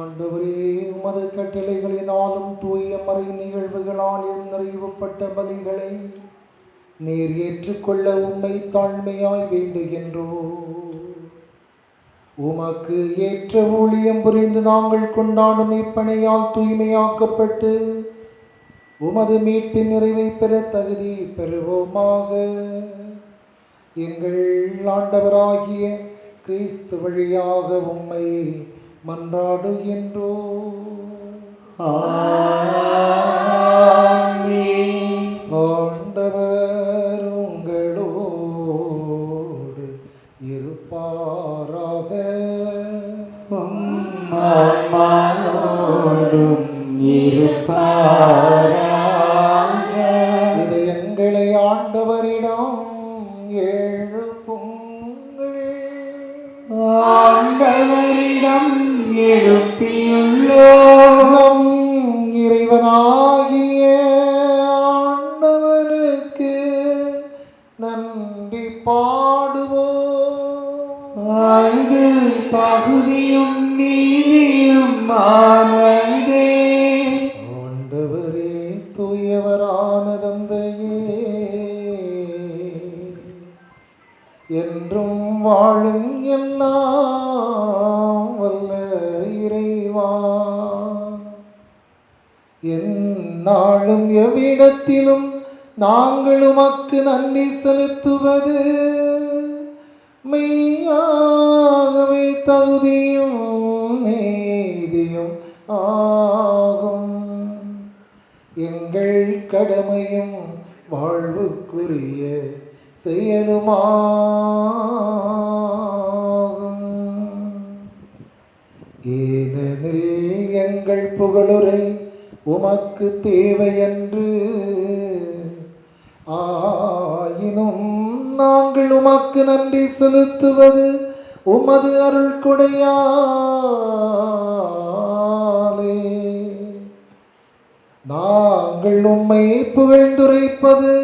ஆண்டவரே, உமது கட்டளைகளினாலும் தூய மறை நிகழ்வுகளாலும் நிறைவுப்பட்ட பலிகளை நீர் ஏற்றுக்கொள்ள உம்மை தாழ்மையாய் வேண்டுகின்றோம். உமக்கு ஏற்ற ஊழியம் புரிந்து நாங்கள் கொண்டாடும் இப்பணியால் தூய்மையாக்கப்பட்டு உமது மீட்பின் நிறைவை பெற தகுதி பெறுவோமாக. எங்கள் ஆண்டவராகிய கிறிஸ்து வழியாக உம்மை மன்றாடுகின்றோம். ஆண்டவர் உங்களோடு இருப்பாராக. இதயங்களை ஆண்டவரிடம் எழுப்புங்கள். ஆண்டவரிடம் எழுப்பியுள்ளோம். இறைவனாகிய வாழும் எல்லாம் வல்ல இறைவா, எந்நாளும் எவ்விடத்திலும் நாங்கள் உமக்கு நன்றி செலுத்துவது மெய்யாகவே தகுதியும் நீதியும் ஆகும். எங்கள் கடமையும் வாழ்வுக்குரிய செயலுமாகும். ஏனெனில் எங்கள் புகழுரை உமக்கு தேவையன்று, ஆயினும் நாங்கள் உமக்கு நன்றி செலுத்துவது உமது அருள் கொடையாலே. நாங்கள் உம்மை புகழ்ந்துரைப்பது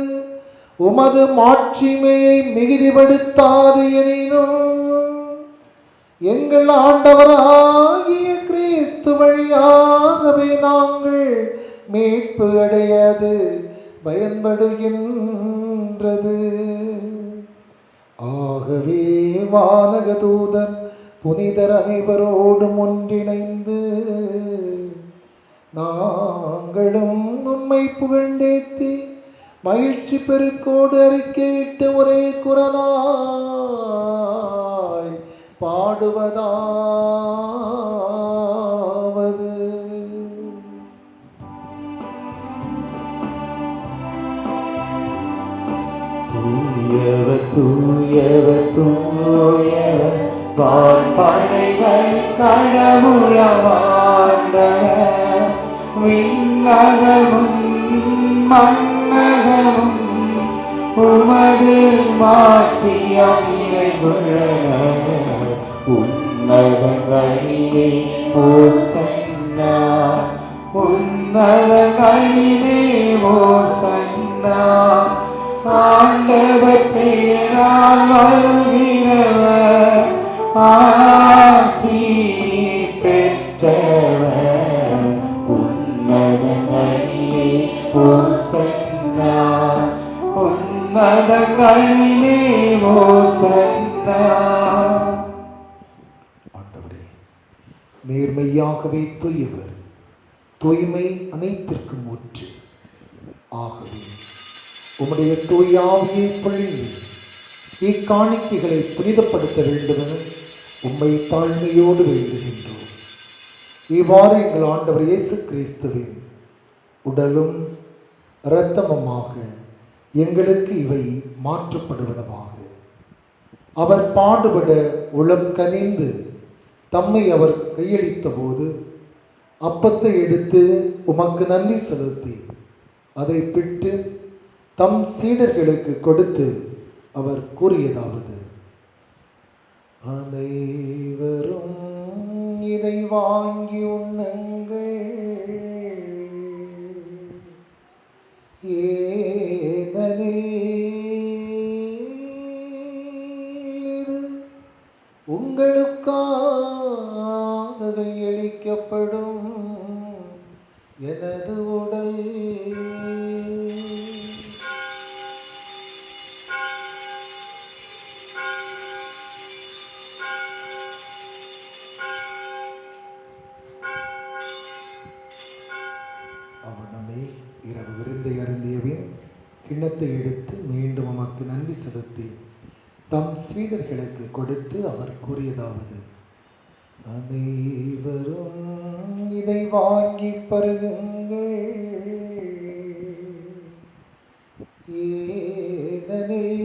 உமது மாட்சிமையை மிகுதிப்படுத்தாது எனினும், எங்கள் ஆண்டவராகிய கிறிஸ்து வழியாகவே நாங்கள் மீட்பு அடையாது பயன்படுகின்றது. ஆகவே வானக தூதர் புனிதர் அனைவரோடும் ஒன்றிணைந்து நாங்களும் உம்மை புகழ்ந்தேத்தி மகிழ்ச்சி பெருக்கோடு அறிக்கையிட்டு ஒரே குரலாய் பாடுவதாவது: தூயவர் தூயவர் தூயவர் வான்படைகளின் கடவுளவாண்டவர், விண்ணகமும் மண்ணகமும் உமது மாட்சியால் நிறைந்துள்ளன. உன்னதங்களிலே ஓசன்னா, உன்னதங்களிலே ஓசன்னா. ஆண்டவர் பெயரால் வருகிறவர் ஆசி பெற்றவர். உன்னதங்களிலே ஓசன்னா, உன்னதங்களிலே ஓசன்னா. ஆண்டவரே, நேர்மையாகவே தூயவர், தூய்மை அனைத்திற்கும் ஊற்று. ஆகவே உம்முடைய தூயாவியை பொழிந்து இக்காணிக்கைகளை புனிதப்படுத்த வேண்டுமென உம்மை தாழ்மையோடு வேண்டுகின்றோம். இவ்வாறு எங்கள் ஆண்டவர் இயேசு கிறிஸ்துவின் உடலும் இரத்தமுமாக எங்களுக்கு இவை மாற்றப்படுவதாக. அவர் பாடுபட உளம் கனிந்து தம்மை அவர் கையளித்த போது அப்பத்தை எடுத்து உமக்கு நன்றி செலுத்தி அதை பிட்டு தம் சீடர்களுக்கு கொடுத்து அவர் கூறியதாவது: அனைவரும் இதை வாங்கி உண்ணுங்கள், ஏனெனில் இது உங்களுக்காக கையளிக்கப்படும் எனது உடல். அவனமே இரவு விருந்தை அருந்தியவின் கிண்ணத்தை எடுத்து மீண்டும் உமக்கு நன்றி செலுத்தி தம் சீடர்களுக்கு கொடுத்து அவர் கூறியதாவது: அனைவரும் இதை வாங்கி பருகுங்கள், ஏனெனில்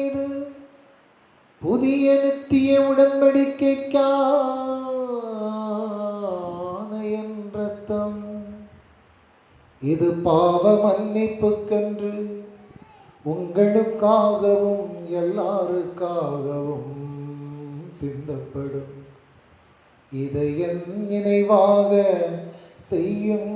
இது புதிய நித்திய உடன்படிக்கைக்கான என் இரத்தம். இது பாவ மன்னிப்புக்கென்று உங்களுக்காகவும் எல்லாருக்காகவும் சிந்தப்படும். இதை என் நினைவாக செய்யுங்கள்.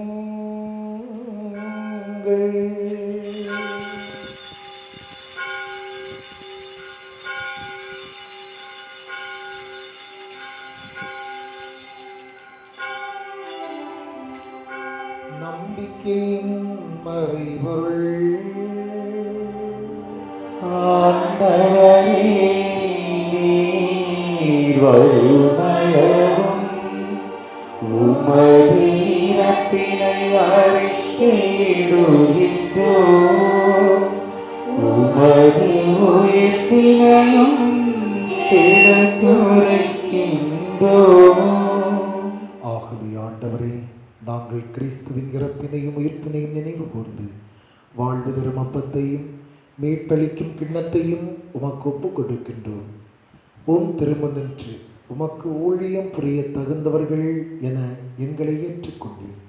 நம்பிக்கையின் மறைபொருள். ஆண்டவரே நீர் வருமளவும் உமது இறப்பினை அறிக்கையிடுகின்றோம், உமது உயிர்ப்பினையும் எடுத்துரைக்கின்றோம். ஆகவே ஆண்டவரே, நாங்கள் கிறிஸ்துவின் இறப்பினையும் உயிர்ப்பினையும் நினைவு கூர்ந்து வாழ்வு தரும் அப்பத்தையும் மீட்பளிக்கும் கிண்ணத்தையும் உமக்கு ஒப்புக் கொடுக்கின்றோம். உம் திருமணின்று உமக்கு ஊழியம் புரிய தகுந்தவர்கள் என எங்களை ஏற்றுக்கொண்டீர்.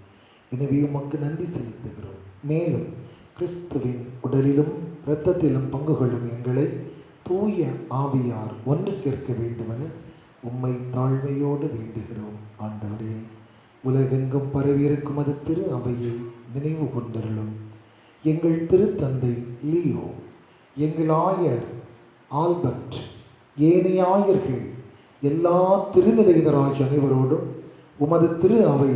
எனவே உமக்கு நன்றி செலுத்துகிறோம். மேலும் கிறிஸ்துவின் உடலிலும் இரத்தத்திலும் பங்கு கொள்ளும் எங்களை தூய ஆவியார் ஒன்று சேர்க்க வேண்டுமென உம்மை தாழ்மையோடு வேண்டுகிறோம். ஆண்டவரே, உலகெங்கும் பரவியிருக்கும் அது திரு அவையை நினைவு கொண்டருளும். எங்கள் திருத்தந்தை லியோ, எங்கள் ஆயர் ஆல்பர்ட், ஏனைய ஆயர்கள், எல்லா திருநிலையினராகிய அனைவரோடும் உமது திரு அவை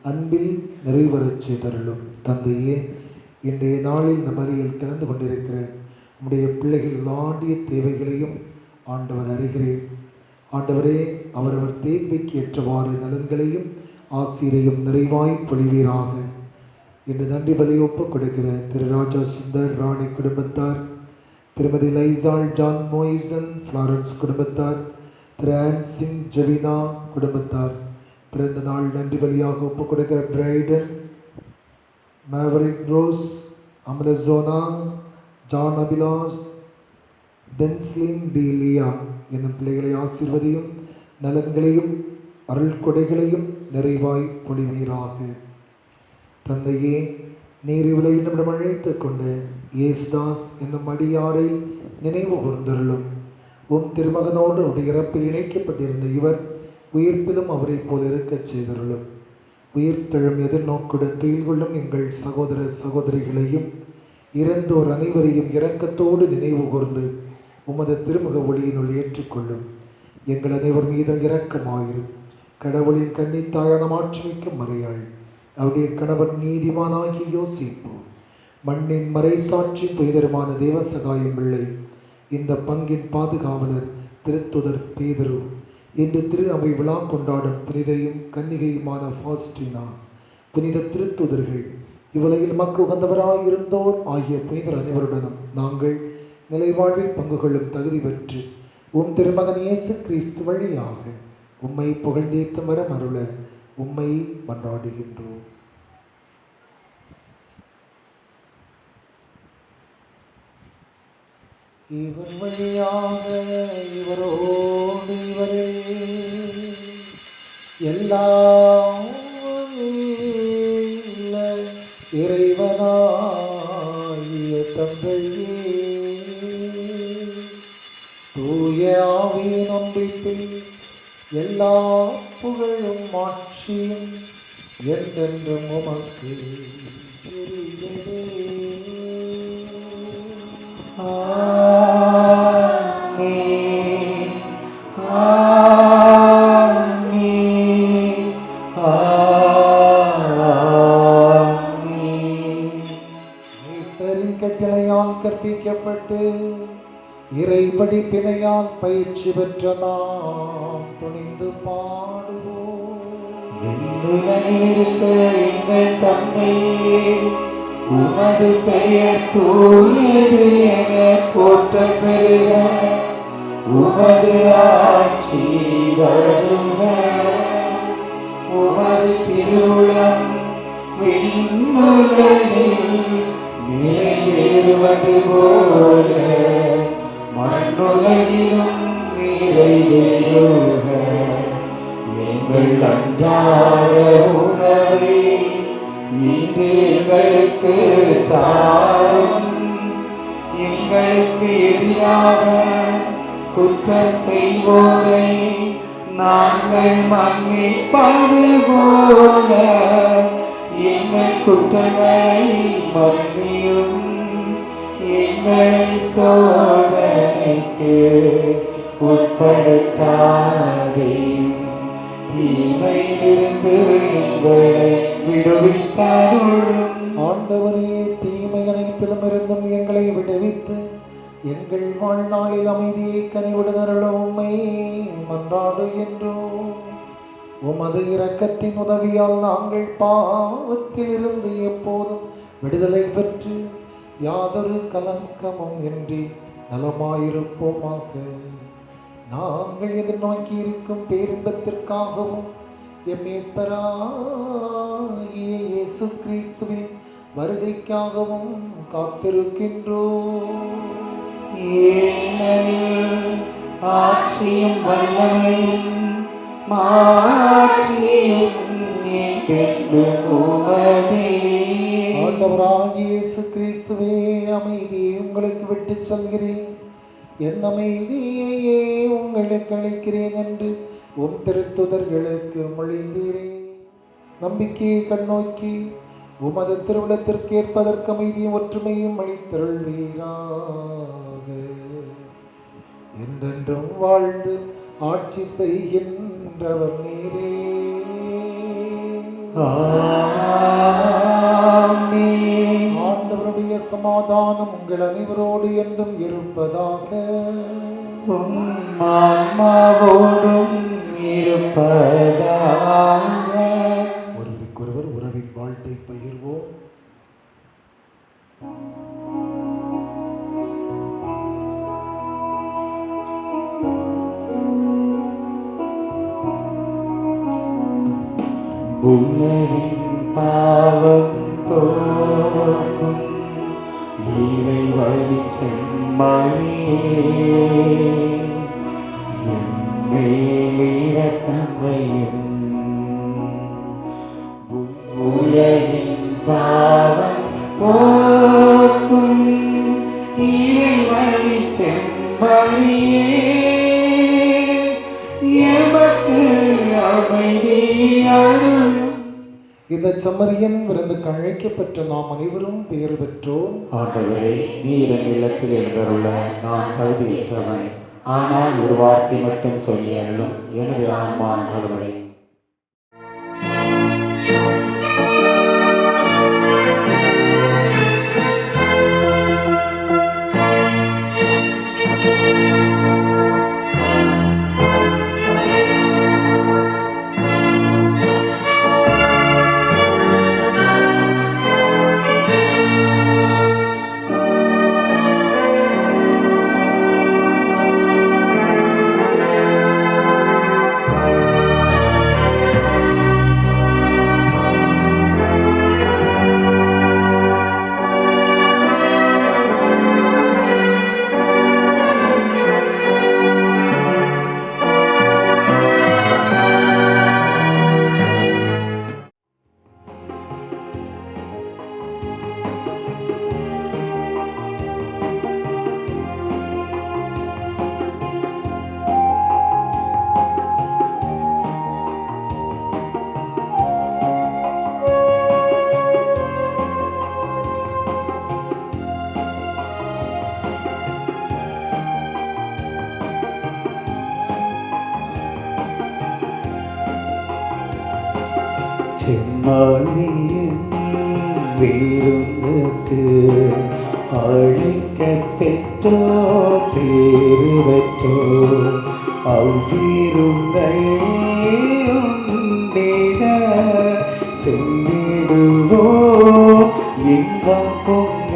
அன்பில் நிறைவரச் செய்தருளும். தந்தையே, இன்றைய நாளில் இந்த பலியில் கலந்து கொண்டிருக்கிற உம்முடைய பிள்ளைகள் எல்லாண்டிய தேவைகளையும் ஆண்டவர் அறிகிறேன். ஆண்டவரே, அவரவர் தேவைக்கு ஏற்றவாறு நலன்களையும் ஆசிரியையும் நிறைவாய் பொழிவீராக. இன்று நன்றி பலி ஒப்புக் கொடுக்கிற திரு ராஜா சுந்தர் ராணி குடும்பத்தார், திருமதி லைசால் ஜான் மோய்சன் ஃப்ளாரன்ஸ் குடும்பத்தார், திரு ஆன்சிங் ஜெவினா குடும்பத்தார், பிறந்த நாள் நன்றி பலியாக ஒப்புக் கொடுக்கிற பிரைடன் மேவரிக் ரோஸ், அமலசோனா, ஜான் அபிலாஷ், டென்ஸ்லின் டி லியா என்னும் பிள்ளைகளை ஆசீர்வதியும் நலன்களையும் அருள் கொடைகளையும் நிறைவாய் பொழிவீராக. தந்தையே, நீர் இவ்வுலகில் நம்மிடம் அழைத்துக் கொண்டு ஏசுதாஸ் என்னும் அடியாரை நினைவு கூர்ந்தருளும். உம் திருமகனோடு அவருடைய இறப்பில் இணைக்கப்பட்டிருந்த இவர் உயிர்ப்பிலும் அவரை போல் இருக்கச் செய்தருளும். உயிர்த்தெழும் எதிர்நோக்குடன் துயில் கொள்ளும் எங்கள் சகோதர சகோதரிகளையும் இறந்தோர் அனைவரையும் இரக்கத்தோடு நினைவு கூர்ந்து உமது திருமுக ஒளியினுள் ஏற்றுக்கொள்ளும். எங்கள் அனைவர் மீதும் இரக்கமாயிரும். கடவுளின் கன்னித்தாயான மாட்சிமிக்கும் மறையாள், அவருடைய கணவர் நீதிமானாகிய யோசிப்பு, மண்ணின் மறைசாட்சி புனிதருமான தேவசகாயம் பிள்ளை, இந்த பங்கின் பாதுகாவலர் திருத்துதர் பேதரு, இன்று திரு அவை விழா கொண்டாடும் புனிதையும் கன்னிகையுமான ஃபாஸ்டினா, புனித திருத்துதர்கள், இவ்வுலகில் மக்கு உகந்தவராயிருந்தோர் ஆகிய புனிதர் அனைவருடனும் நாங்கள் நிலைவாழ்வில் பங்கு கொள்ளும் தகுதி பெற்று உம் திருமகன் இயேசு கிறிஸ்து வழியாக உம்மை புகழ்ந்தேத்து வரம் அருள உம்மை மன்றாடுகின்றோம். இவர் வழியாக இவரோடு இவரே எல்லாம் இறைவனாகிய தந்தையே, தூய ஆவியின் ஒன்றிப்பில் எல்லா புகழும் மாட்சியும் என்றென்றும் உமக்கு உரியதே. ஆமென், ஆமென், ஆமென். ஈஸ்வரின் கட்டளையால் கற்பிக்கப்பட்டு இறை படிப்பினையால் பயிற்சி பெற்ற நாம் துணிந்து பாடுவோம். விண்ணுலகிருக்க எங்கள் தந்தையே, உமது பெயர் தூயது என போற்றப் பெறுக. உமது ஆட்சி வருக. உமது திருவுளம் விண்ணுலகில் நிறைவேறுவது போல மண்ணுலகிலும் நிறைவேறுக. எங்கள் அன்றாட உணவை இன்று எங்களுக்கு தாரும். எங்களுக்கு எதிராக குற்றம் செய்வோரை நாங்கள் மன்னிப்பது போல எங்கள் குற்றங்களை மன்னியும். எங்களை சோதனைக்கு உட்படுத்தாதேயும், தீமையிலிருந்து எங்களை விடுவித்தருளும். ஆண்டவரே, தீமை அனைத்திலும் இருந்தும் எங்களை விடுவித்து எங்கள் வாழ்நாளில் அமைதியை கனிவுடன் அருள உம்மை மன்றாடுகின்றோம். உமது இரக்கத்தின் உதவியால் நாங்கள் பாவத்தில் இருந்து எப்போதும் விடுதலை பெற்று யாதொரு கலக்கமும் இன்றி நலமாயிருப்போமாக. நாங்கள் எதிர்நோக்கி இருக்கும் பேரின்பத்திற்காகவும் எம் மீட்பராகிய இயேசு கிறிஸ்துவின் வருகைக்காகவும் காத்திருக்கின்றோம். ஏனெனில் ஆட்சியும் வல்லமையும் மாட்சியும் என்றென்றும் உமதே. ஆண்டவராகிய இயேசு கிறிஸ்துவே, அமைதியை உங்களுக்கு விட்டுச் செல்கிறேன், என் அமைதியையே உங்களுக்கு அளிக்கிறேன் என்று உம் திருத்துதர்களுக்கு மொழிந்தீரே. நம்பிக்கையை கண்ணோக்கி உமது திருவிழத்திற்கு ஏற்பதற்கு அமைதியும் ஒற்றுமையும் அளித்தருள்வீராக. என்றென்றும் வாழ்ந்து ஆட்சி செய்கின்றவர் நீரே. ஆமென். ஆண்டவருடைய சமாதானம் உங்கள் அனைவரோடு என்றும் இருப்பதாக. உம் ஆன்மாவோடும் இருப்பதாக. ஒருவருக்கொருவர் உறவின் வாழ்த்தை பகிர்வோம். உம்மையின் பாவம் போக்கும் இறைவழி செம்மறியே, என் மேல் இரக்கம் வையும். உலகின் பாவம் போக்கும் இறைவழி செம்மறியே, எமக்கு அமைதி அருளும். இந்த செம்மறியின் விருந்துக்கு அழைக்கப்பெற்ற நாம் அனைவரும் பெயர் பெற்றோம். ஆண்டவரே, நீர் என் இல்லத்தில் எழுந்தருள நான் தகுதியற்றவன். ஆனால் ஒரு வார்த்தை மட்டும் சொல்லி அருளும், எனது ஆன்மா நலமடையும். செம்மறியின் விருந்துக்கு அழைக்கப் பெற்றோர் பேறு பெற்றோர். அவ்விருந்தை உண்டிட சென்றிடுவோம் இன்பம் பொங்க.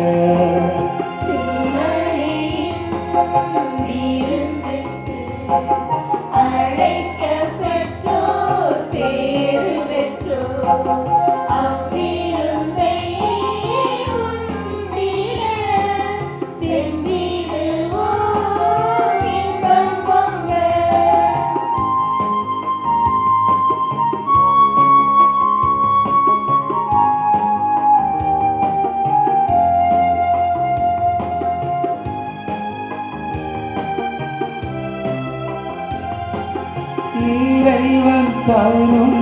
இறைவன் தானும்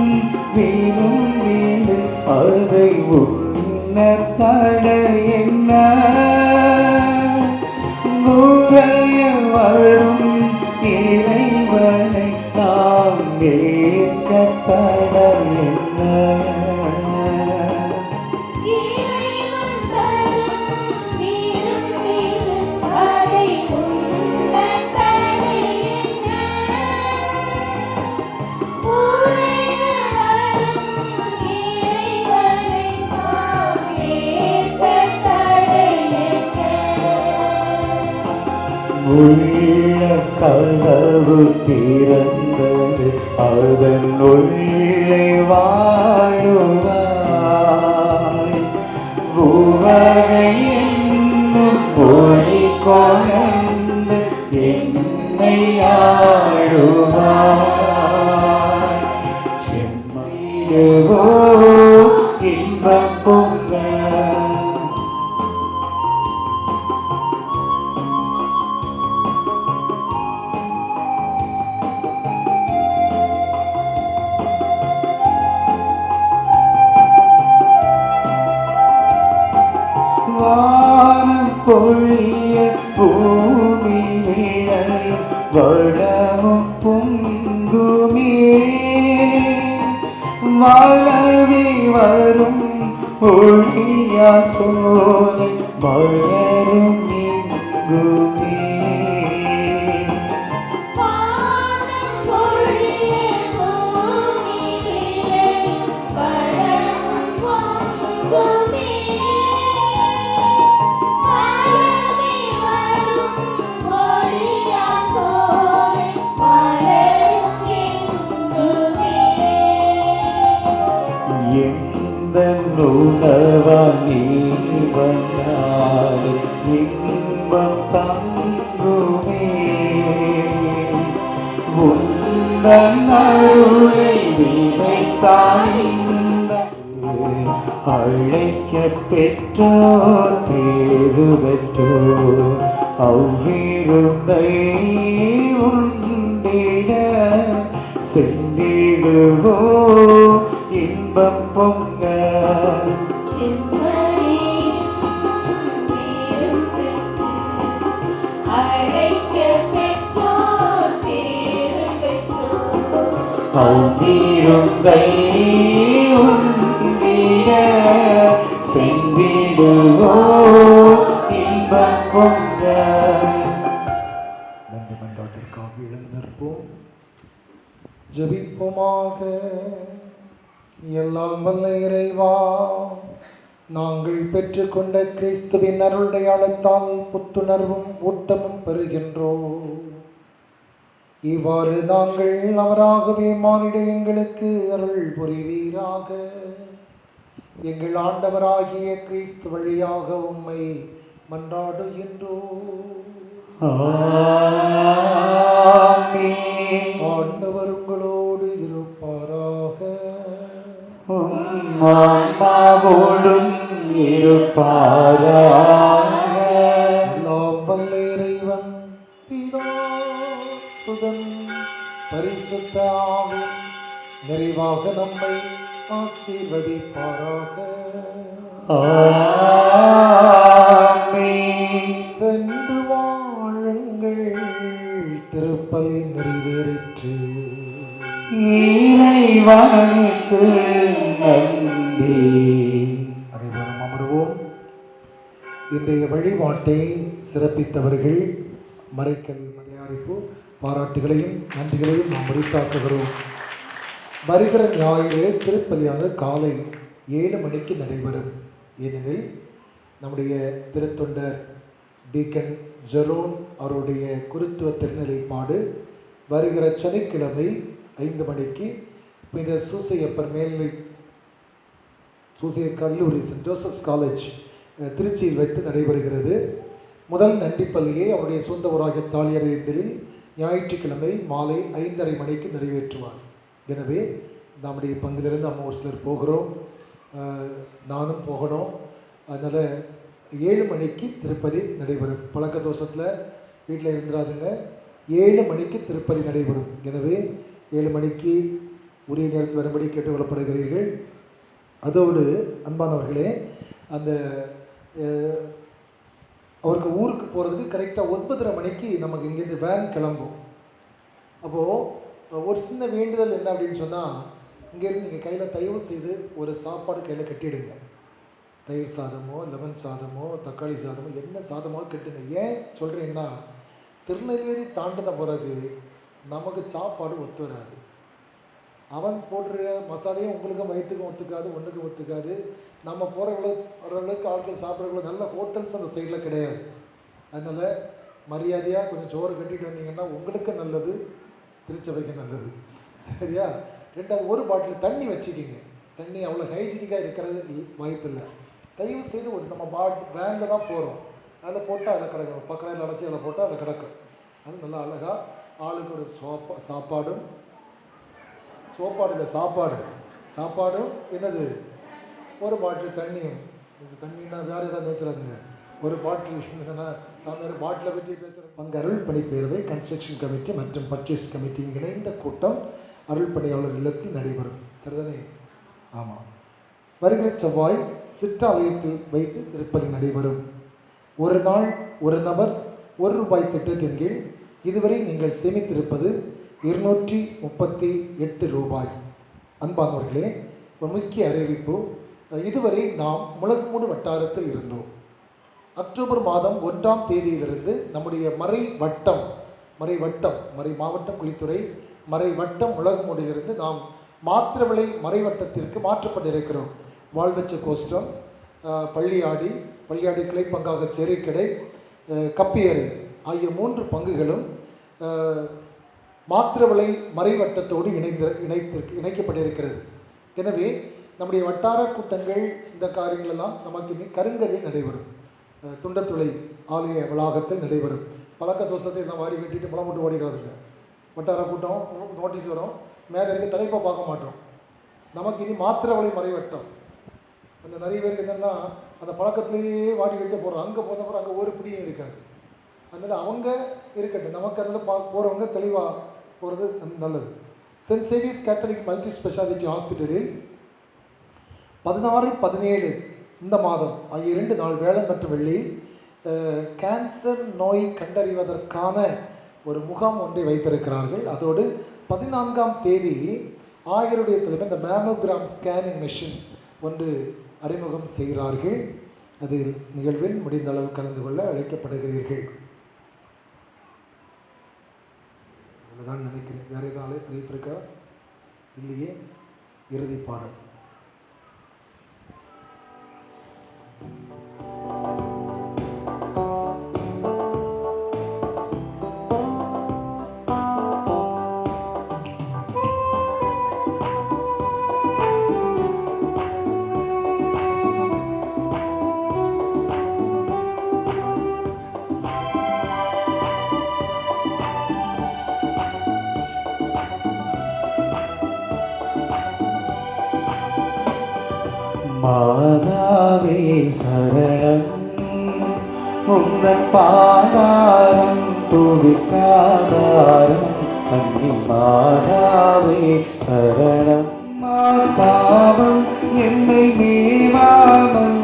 வீணும் வீடு அதை உண்ண தடை என்ன? முறைய வரும் இறைவனை நாம் ஏற்க தடை என்ன? இறைவன் தரும் வீணும் வீடு அதை உண்ண உள்ள கதவு திறந்தது, அதன் உள்ளே வாழுவாய். உவகை என்னும் ஒளி கொணர்ந்து என்னை ஆளுவாய். செம்மையிடுவோ இன்பம் பொங்க. வானம் பொழிய பூமி விளையும் வளமும் பொங்குமே. வளவி வரும் ஒளியா சோலை மலரும் இங்குமே. உணவா நீ வந்தால் இன்பம் தங்குமே. உந்தன் அருளை விதைத்தாய் அழைக்க பெற்றோர் பேரு பெற்றோர் அவ்விருந்தை உண்டிட சென்றிடுவோ இன்பம் பொங்க. அவ்விருந்தை உண்டிட சென்றிடுவோ இன்பம் பொங்க. நன்றி மன்றாட்டிற்காக எழுந்து நிற்போம். ஜெபிப்போமாக. எல்லாம் வல்ல இறைவா, நாங்கள் பெற்றுக்கொண்ட கிறிஸ்துவின் அருள்டையாளத்தால் புத்துணர்வும் ஊட்டமும் பெறுகின்றோம். இவ்வாறு நாங்கள் அவராகவே மானிட எங்களுக்கு அருள் புரிவீராக. எங்கள் ஆண்டவராகிய கிறிஸ்து வழியாக உம்மை மன்றாடுகின்றோம். ஆண்டவர் உங்களோடு இருப்பாராக. ஆன்மாவோடும் இருப்பாராக. எல்லாம் வல்ல இறைவன் பிதா சுதன் பரிசுத்த ஆவி நிறைவாக நம்மை ஆசீர்வதிப்பாராக. ஆமென். சென்று வாழுங்கள், திருப்பலி நிறைவேறிற்று. இறைவனுக்கு நன்றி. அனைவரும் அமர்வோம். இன்றைய வழிபாட்டை சிறப்பித்தவர்கள் மறைக்கல் தயாரிப்பு பாராட்டுகளையும் நன்றிகளையும் நாம் உரித்தாக்குகிறோம். வருகிற ஞாயிறு திருப்பலியானது காலை 7 மணிக்கு நடைபெறும். ஏனெனில் நம்முடைய திருத்தொண்டர் டீக்கன் ஜெரோன் அவருடைய குருத்துவ திருநிலைப்பாடு வருகிற சனிக்கிழமை 5 மணிக்கு இந்த சூசையப்பர் மேல்நிலை சூசைய கல்லூரி சென்ட் ஜோசப்ஸ் காலேஜ் திருச்சியில் வைத்து நடைபெறுகிறது. முதல் நன்றிப்பள்ளியை அவருடைய சொந்த ஊராகிய தாளியறையில் ஞாயிற்றுக்கிழமை மாலை 5:30 மணிக்கு நிறைவேற்றுவார். எனவே நம்முடைய பங்கிலிருந்து நம்ம ஒரு சிலர் போகிறோம், நானும் போகணும். அதனால் 7 மணிக்கு திருப்பதி நடைபெறும். பழக்க தோஷத்தில் வீட்டில் இருந்துடாதுங்க. 7 மணிக்கு திருப்பதி நடைபெறும். எனவே 7 மணிக்கு உரிய நேரத்தில் வரும்படி கேட்டுக்கொள்ளப்படுகிறீர்கள். அதோடு அன்பானவர்களே, அந்த அவருக்கு ஊருக்கு போகிறதுக்கு கரெக்டாக 9:30 மணிக்கு நமக்கு இங்கேருந்து வேன் கிளம்பும். அப்போது ஒரு சின்ன வேண்டுதல் என்ன அப்படின்னு சொன்னால், இங்கேருந்து நீங்கள் கையில் தயவு செய்து ஒரு சாப்பாடு கையில் கட்டிடுங்க. தயிர் சாதமோ லெமன் சாதமோ தக்காளி சாதமோ என்ன சாதமோ கட்டுங்க. ஏன் சொல்கிறேன்னா, திருநெல்வேலி தாண்டின பிறகு நமக்கு சாப்பாடு ஒத்து வராது. அவன் போடுற மசாலையும் உங்களுக்கும் வயிற்றுக்கும் ஒத்துக்காது, ஒன்றுக்கும் ஒத்துக்காது. நம்ம போகிறவங்களுக்கு ஆட்கள் சாப்பிட்றவங்கள நல்ல ஹோட்டல்ஸ் அந்த சைடில் கிடையாது. அதனால் மரியாதையாக கொஞ்சம் சோறு கட்டிட்டு வந்தீங்கன்னா உங்களுக்கு நல்லது, திருச்சபைக்கு நல்லது. சரியா? ரெண்டாவது, ஒரு பாட்டில் தண்ணி வச்சுக்கிங்க. தண்ணி அவ்வளோ ஹைஜீனிக்காக இருக்கிறது வாய்ப்பு இல்லை. தயவு செய்து ஒரு நம்ம வேனில் தான் போகிறோம், அதில் போட்டால் அதில் கிடக்கும், பக்கத்தில் அடைச்சி அதில் போட்டால் அதில் கிடக்கும். அது நல்லா அழகாக ஆளுக்கு ஒரு சாப்பாடும் சாப்பாடும் என்னது, ஒரு பாட்டில் தண்ணியும். இந்த தண்ணின்னா வேறு ஏதாவது நேச்சுறாதுங்க. ஒரு பாட்டில் என்னென்னா சாமியார் பாட்டிலை பற்றி பேசுகிற பங்கு அருள் பணி பேரவை, கன்ஸ்ட்ரக்ஷன் கமிட்டி மற்றும் பர்ச்சேஸ் கமிட்டி இணைந்த கூட்டம் அருள் பணியாளர் இல்லத்தில் நடைபெறும். சரிதானே? ஆமாம். வருகிற செவ்வாய் சிற்றாலயத்தில் வைத்து திருப்பதி நடைபெறும். ஒரு நாள் ஒரு நபர் ₹1 திட்டத்தின் கீழ் இதுவரை நீங்கள் சேமித்திருப்பது ₹238. அன்பானவர்களே, ஒரு முக்கிய அறிவிப்பு. இதுவரை நாம் முழக்குமூடு வட்டாரத்தில் இருந்தோம். அக்டோபர் மாதம் 1ஆம் தேதியிலிருந்து நம்முடைய மறை மாவட்டம் குளித்துறை மறை வட்டம் முழக்குமூடிலிருந்து நாம் மாத்திரவிளை மறைவட்டத்திற்கு மாற்றப்பட்டிருக்கிறோம். வாழ்வச்ச கோஷ்டம், பள்ளியாடி கிளைப்பங்காக சேரிக்கடை, கப்பியறை ஆகிய 3 பங்குகளும் மாத்திரவிளை மறைவட்டத்தோடு இணைக்கப்பட்டிருக்கிறது. எனவே நம்முடைய வட்டார கூட்டங்கள், இந்த காரியங்களெல்லாம் நமக்கு இனி கருங்கலில் நடைபெறும். துண்டத்துளை ஆலய வளாகத்தில் நடைபெறும். பழக்க தோஷத்தை எல்லாம் வாரி கட்டிட்டு முளை போட்டு ஓடிக்காதுங்க. வட்டார கூட்டம் நோட்டீஸ் வரும், மேலே இருக்க தலைப்பை பார்க்க மாட்டோம். நமக்கு இனி மாத்திரவிளை மறைவட்டம். அந்த நிறைய பேருக்கு என்னென்னா அந்த பழக்கத்திலேயே வாடி கட்ட போகிறோம். அங்கே போனப்பறம் அங்கே ஒரு பிடியும் இருக்காது. அதனால் அவங்க இருக்கட்டும், நமக்கு அதில் போகிறவங்க தெளிவாக போகிறது நல்லது. Saint Xavier's Catholic multi speciality ஹாஸ்பிட்டலில் 16, 17 இந்த மாதம் ஆகிய 2 நாள் வேளன் மற்றும் வெள்ளி கேன்சர் நோய் கண்டறிவதற்கான ஒரு முகாம் ஒன்றை வைத்திருக்கிறார்கள். அதோடு 14ஆம் தேதி ஆயருடைய தலைமை இந்த மேமோகிராம் ஸ்கேனிங் மெஷின் ஒன்று அறிமுகம் செய்கிறார்கள். அதில் நிகழ்வில் முடிந்த அளவு கலந்து கொள்ள அழைக்கப்படுகிறீர்கள். அவ்வளோதான் நினைக்கிறேன். வேறு ஏதாவது அறிவிப்பு இருக்கா? இல்லையே. இறுதி பாடல். மாதாவே சரணம், உந்தன் பாதாரம் துதிக்காதாரம். அன்னி மாதாவே சரணம். மாதாவம் என்னை மேவாமல்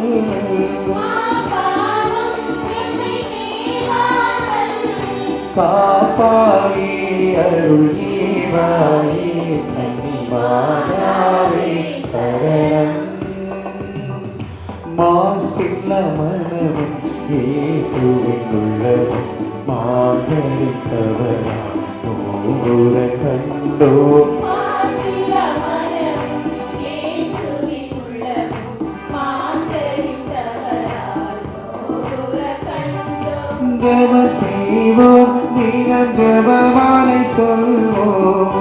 காப்பாயே அருள் ஈவாயே. அன்னி மாதாவே சரணம். மாசில்ல மனமும் இயேசுவின் உள்ளமும் மாந்தரித்தவரா நூற கண்டோம். ஜெபம் செய்வோம், தினம் ஜெபமாலை சொல்வோம்.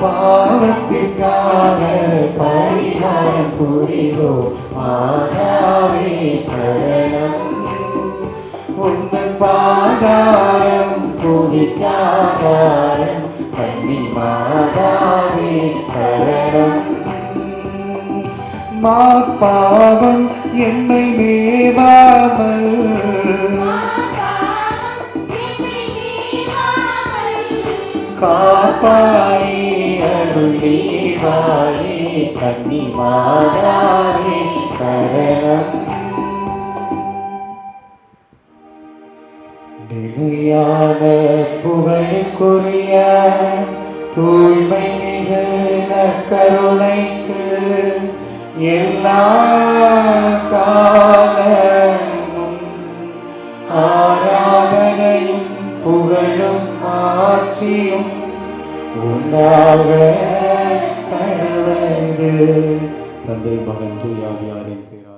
பாவத்திற்காக பரிகாரம் புரிவோம். மாதாவே சரணம், உந்தன் பாதாரம் புவிக்காதாரம். கன்னி மாதாவே சரணம். மாப்பாவம் என்னை மேவாமல் காப்பாயே அருள் ஈவாயே. கன்னி மாதாவே சரணம். நிலையான புகழுக்குரிய தூய்மை மிகு நற்கருணைக்கு எல்லா காலமும் ஆராதனையும் புகழும் ஆட்சியும் உண்டாக கடவுளது. தந்தை மகன் தூய ஆவியாரின் பேரால்